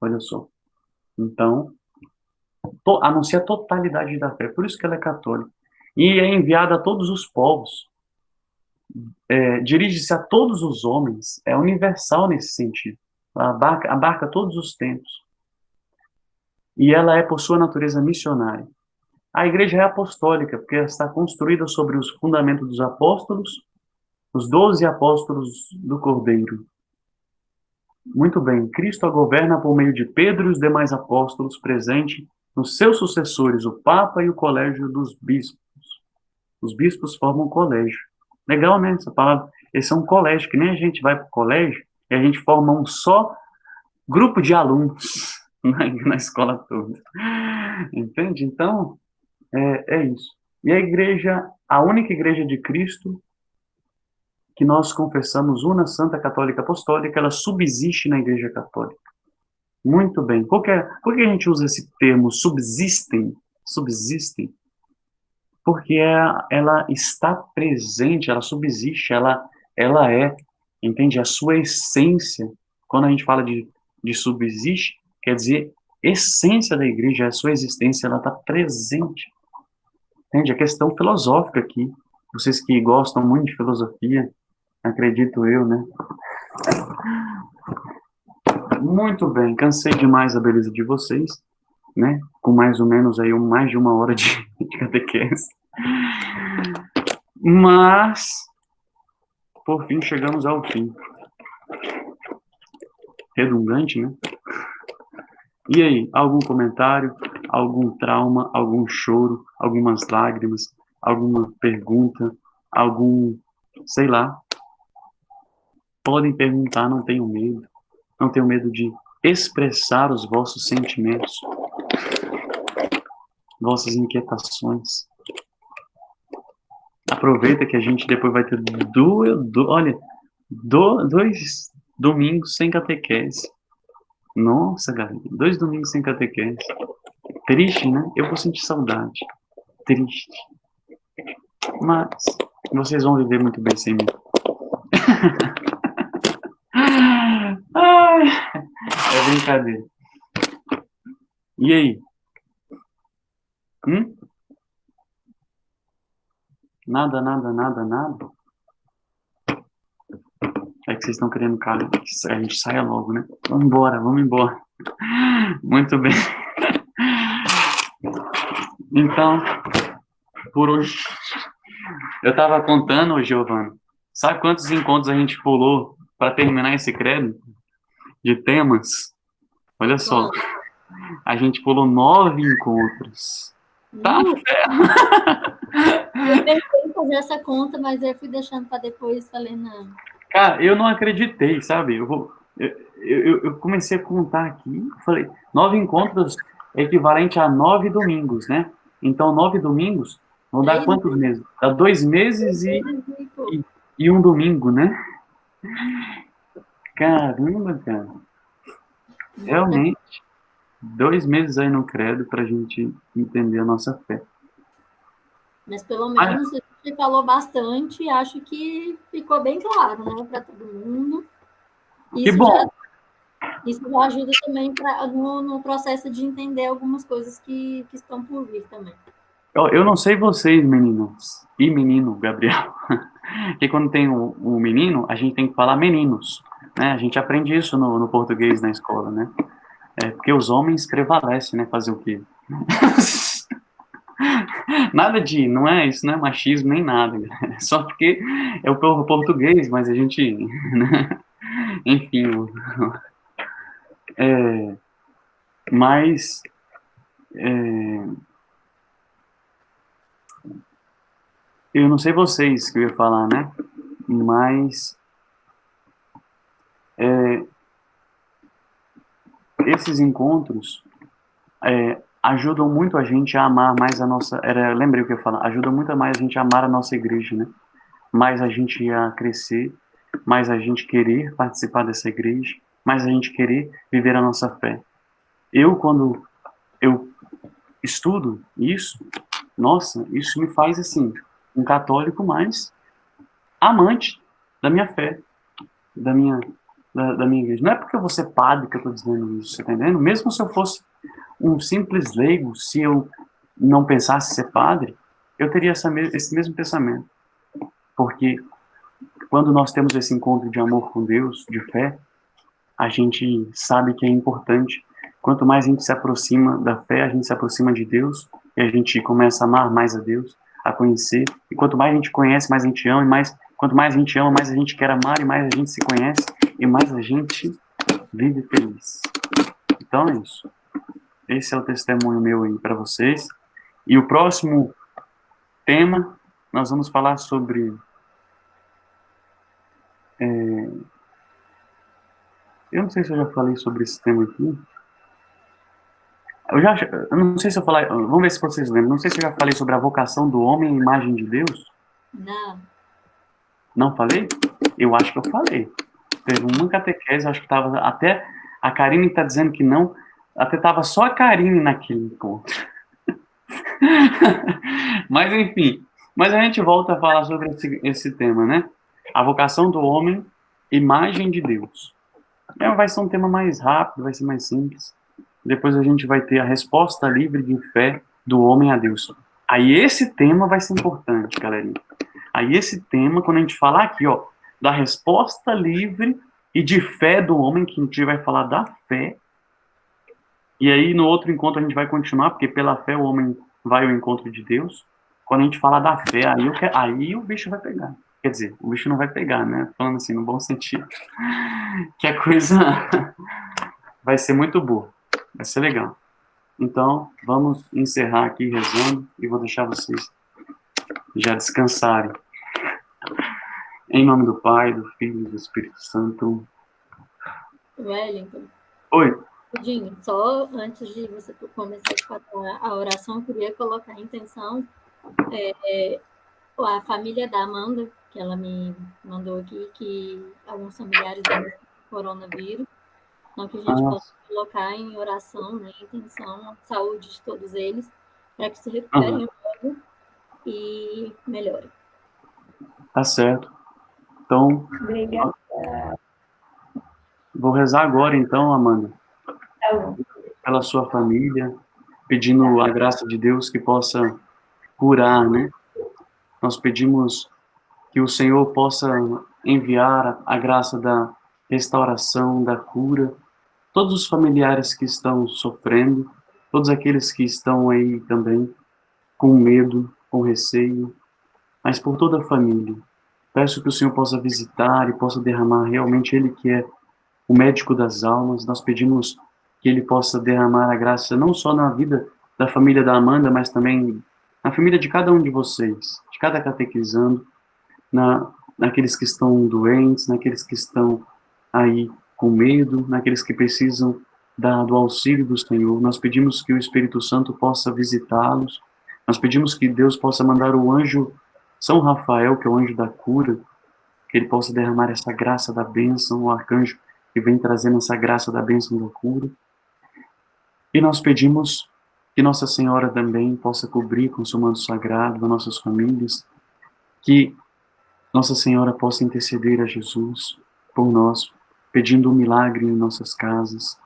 Olha só. Então, anuncia a totalidade da fé, por isso que ela é católica. E é enviada a todos os povos. Dirige-se a todos os homens, é universal nesse sentido. Abarca todos os tempos. E ela é, por sua natureza, missionária. A igreja é apostólica, porque ela está construída sobre os fundamentos dos apóstolos, os 12 apóstolos do Cordeiro. Muito bem, Cristo a governa por meio de Pedro e os demais apóstolos, presente nos seus sucessores, o Papa e o colégio dos bispos. Os bispos formam um colégio. Legal, né? Essa palavra. Esse é um colégio, que nem a gente vai para o colégio e a gente forma um só grupo de alunos na escola toda. Entende? Então, é isso. E a igreja, a única igreja de Cristo que nós confessamos, una, santa, católica, apostólica, ela subsiste na igreja católica. Muito bem. Por que a gente usa esse termo subsistem? Subsistem? Porque ela está presente, ela subsiste, ela é, entende? A sua essência. Quando a gente fala de subsiste, quer dizer, essência da igreja, a sua existência, ela está presente. Entende? A questão filosófica aqui. Vocês que gostam muito de filosofia, acredito eu, né? Muito bem, cansei demais a beleza de vocês, né? Com mais ou menos aí mais de 1 hora de catequese. Mas, por fim, chegamos ao fim. Redundante, né? E aí, algum comentário, algum trauma, algum choro, algumas lágrimas, alguma pergunta, sei lá. Podem perguntar, não tenham medo. Não tenham medo de expressar os vossos sentimentos, vossas inquietações. Aproveita que a gente depois vai ter dois domingos sem catequese. Nossa, galera, 2 domingos sem catequese. Triste, né? Eu vou sentir saudade. Triste. Mas vocês vão viver muito bem sem mim. É brincadeira. E aí? Nada. É que vocês estão querendo que a gente saia logo, né? Vamos embora. Muito bem. Então, por hoje, eu estava contando, Giovana, sabe quantos encontros a gente pulou para terminar esse credo de temas? Olha só, a gente pulou 9 encontros. Tá certo. Eu tentei fazer essa conta, mas eu fui deixando para depois, falei, não. Cara, eu não acreditei, sabe? Eu comecei a contar aqui, falei, 9 encontros é equivalente a 9 domingos, né? Então, 9 domingos vão dar quantos meses? Dá 2 meses e 1 domingo, né? Caramba, cara. Realmente, 2 meses aí no credo pra gente entender a nossa fé. Mas pelo menos a gente falou bastante e acho que ficou bem claro, né, para todo mundo. Que bom. Isso já ajuda também no processo de entender algumas coisas que estão por vir também. Eu não sei vocês, meninas e menino, Gabriel, que quando tem um menino, a gente tem que falar meninos, né? A gente aprende isso no português na escola, né? É porque os homens prevalecem, né? Fazer o quê? Nada de, não é isso, não é machismo nem nada, é só porque é o povo português, mas a gente, né? Enfim, é, mas é, eu não sei vocês que eu ia falar, né? Mas é, esses encontros ajudam muito a gente a amar mais a nossa. Lembrei o que eu ia falar. Ajuda muito mais a gente a amar a nossa igreja, né? Mais a gente a crescer, mais a gente querer participar dessa igreja, mais a gente querer viver a nossa fé. Quando eu estudo isso, nossa, isso me faz assim um católico mais amante da minha fé, da minha igreja. Não é porque eu vou ser padre que eu estou dizendo isso, você tá entendendo? Mesmo se eu fosse um simples leigo, se eu não pensasse ser padre, eu teria esse mesmo pensamento. Porque quando nós temos esse encontro de amor com Deus, de fé, a gente sabe que é importante. Quanto mais a gente se aproxima da fé, a gente se aproxima de Deus, e a gente começa a amar mais a Deus, a conhecer. E quanto mais a gente conhece, mais a gente ama, quanto mais a gente ama, mais a gente quer amar, e mais a gente se conhece, e mais a gente vive feliz. Então é isso. Esse é o testemunho meu aí para vocês. E o próximo tema, nós vamos falar sobre eu não sei se eu já falei sobre esse tema aqui. Eu não sei se eu falei, vamos ver se vocês lembram. Não sei se eu já falei sobre a vocação do homem à imagem de Deus. Não. Não falei? Eu acho que eu falei. Teve uma catequese, acho que estava até a Karine está dizendo que não, até estava só a Karine naquele encontro. Mas enfim, mas a gente volta a falar sobre esse tema, né? A vocação do homem, imagem de Deus. Vai ser um tema mais rápido, vai ser mais simples. Depois a gente vai ter a resposta livre de fé do homem a Deus. Aí esse tema vai ser importante, galerinha. Aí esse tema, quando a gente falar aqui, ó, da resposta livre e de fé do homem, que a gente vai falar da fé. E aí no outro encontro a gente vai continuar, porque pela fé o homem vai ao encontro de Deus. Quando a gente falar da fé, aí o bicho vai pegar. Quer dizer, o bicho não vai pegar, né? Falando assim, no bom sentido. Que a coisa vai ser muito boa. Vai ser legal. Então, vamos encerrar aqui rezando e vou deixar vocês já descansarem. Em nome do Pai, do Filho e do Espírito Santo. Wellington. Oi. Dinho, só antes de você começar a fazer a oração, eu queria colocar a intenção a família da Amanda, que ela me mandou aqui, que alguns familiares dela têm coronavírus, então que a gente possa colocar em oração, né, a intenção, a saúde de todos eles, para que se recuperem logo e melhorem. Tá certo. Então, Obrigada. Vou rezar agora, então, Amanda, pela sua família, pedindo a graça de Deus que possa curar, né? Nós pedimos que o Senhor possa enviar a graça da restauração, da cura, todos os familiares que estão sofrendo, todos aqueles que estão aí também com medo, com receio, mas por toda a família. Peço que o Senhor possa visitar e possa derramar realmente Ele que é o médico das almas. Nós pedimos que Ele possa derramar a graça não só na vida da família da Amanda, mas também na família de cada um de vocês, de cada catequizando, naqueles que estão doentes, naqueles que estão aí com medo, naqueles que precisam do auxílio do Senhor. Nós pedimos que o Espírito Santo possa visitá-los. Nós pedimos que Deus possa mandar o anjo São Rafael, que é o anjo da cura, que ele possa derramar essa graça da bênção, o arcanjo que vem trazendo essa graça da bênção da cura. E nós pedimos que Nossa Senhora também possa cobrir com o seu manto sagrado as nossas famílias, que Nossa Senhora possa interceder a Jesus por nós, pedindo um milagre em nossas casas,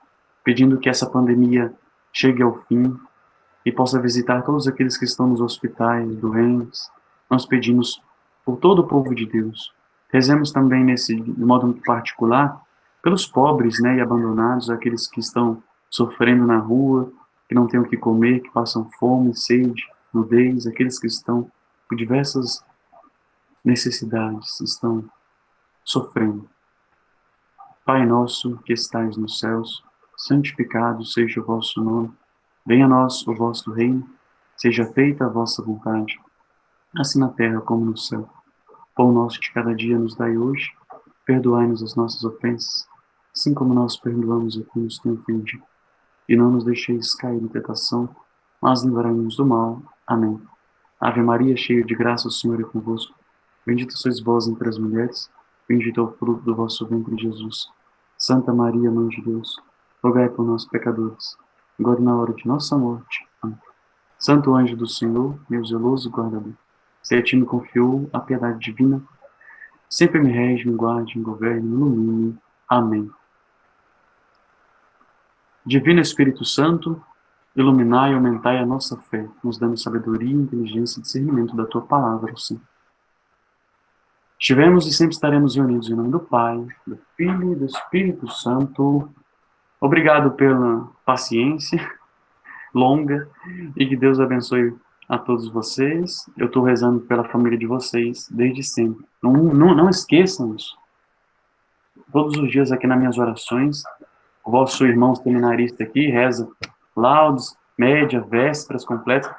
pedindo que essa pandemia chegue ao fim e possa visitar todos aqueles que estão nos hospitais, doentes. Nós pedimos por todo o povo de Deus. Rezemos também de modo particular pelos pobres, né, e abandonados, aqueles que estão sofrendo na rua, que não têm o que comer, que passam fome, sede, nudez, aqueles que estão por diversas necessidades, estão sofrendo. Pai nosso que estais nos céus, santificado seja o vosso nome. Venha a nós o vosso reino, seja feita a vossa vontade, assim na terra como no céu. Pão nosso de cada dia nos dai hoje, perdoai-nos as nossas ofensas, assim como nós perdoamos a quem nos tem ofendido. E não nos deixeis cair em tentação, mas livrai-nos do mal. Amém. Ave Maria, cheia de graça, o Senhor é convosco. Bendita sois vós entre as mulheres, bendito é o fruto do vosso ventre, Jesus. Santa Maria, Mãe de Deus, rogai por nós, pecadores, agora e na hora de nossa morte. Amém. Santo anjo do Senhor, meu zeloso guardador, se a ti me confiou a piedade divina, sempre me rege, me guarde, me governe, me ilumine. Amém. Divino Espírito Santo, iluminai e aumentai a nossa fé, nos dando sabedoria, inteligência e discernimento da tua palavra, Senhor. Estivemos e sempre estaremos reunidos em nome do Pai, do Filho e do Espírito Santo. Obrigado pela paciência longa e que Deus abençoe a todos vocês. Eu estou rezando pela família de vocês desde sempre. Não esqueçam isso. Todos os dias aqui nas minhas orações, o vosso irmão seminarista aqui reza laudes, média, vésperas completas.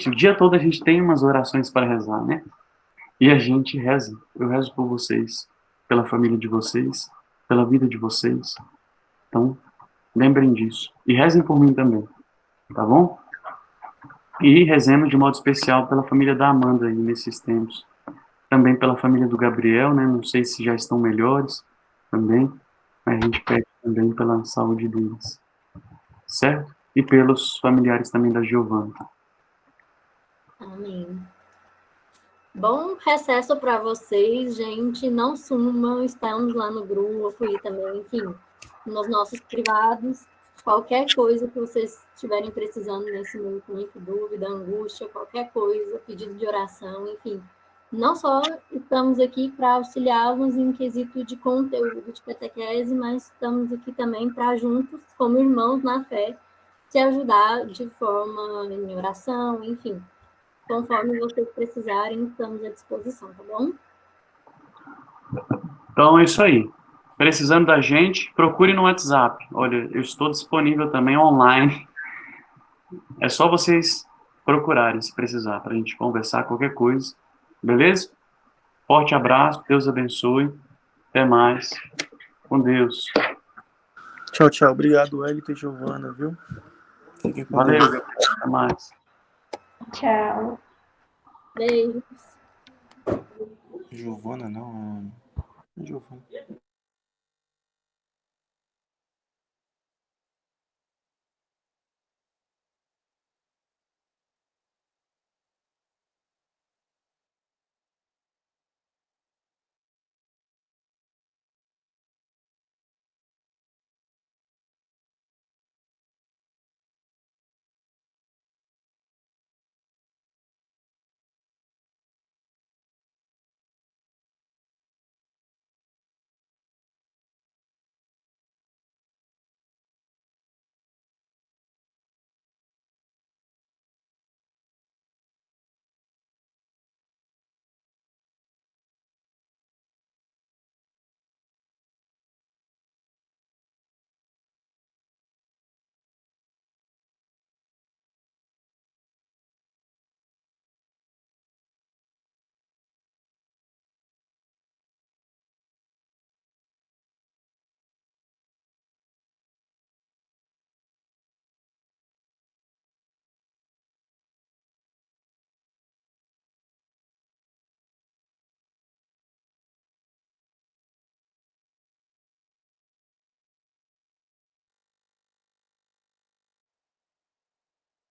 O dia todo a gente tem umas orações para rezar, né? E a gente reza. Eu rezo por vocês, pela família de vocês, pela vida de vocês. Então, lembrem disso. E rezem por mim também, tá bom? E rezemos de modo especial pela família da Amanda aí nesses tempos. Também pela família do Gabriel, né? Não sei se já estão melhores também, mas a gente pede também pela saúde deles. Certo? E pelos familiares também da Giovana. Amém. Bom recesso para vocês, gente. Não sumam, estamos lá no grupo e também, enfim, nos nossos privados. Qualquer coisa que vocês estiverem precisando nesse momento, dúvida, angústia, qualquer coisa, pedido de oração, enfim. Não só estamos aqui para auxiliá-los em quesito de conteúdo de catequese, mas estamos aqui também para juntos, como irmãos na fé, se ajudar de forma em oração, enfim. Conforme vocês precisarem, estamos à disposição, tá bom? Então é isso aí. Precisando da gente, procure no WhatsApp. Olha, eu estou disponível também online. É só vocês procurarem se precisar, para a gente conversar qualquer coisa. Beleza? Forte abraço, Deus abençoe. Até mais. Com Deus. Tchau, tchau. Obrigado, Wellington e Giovana, viu? Fiquem com Valeu, Deus. até mais. Tchau. Beijos. Giovana, não. Giovana.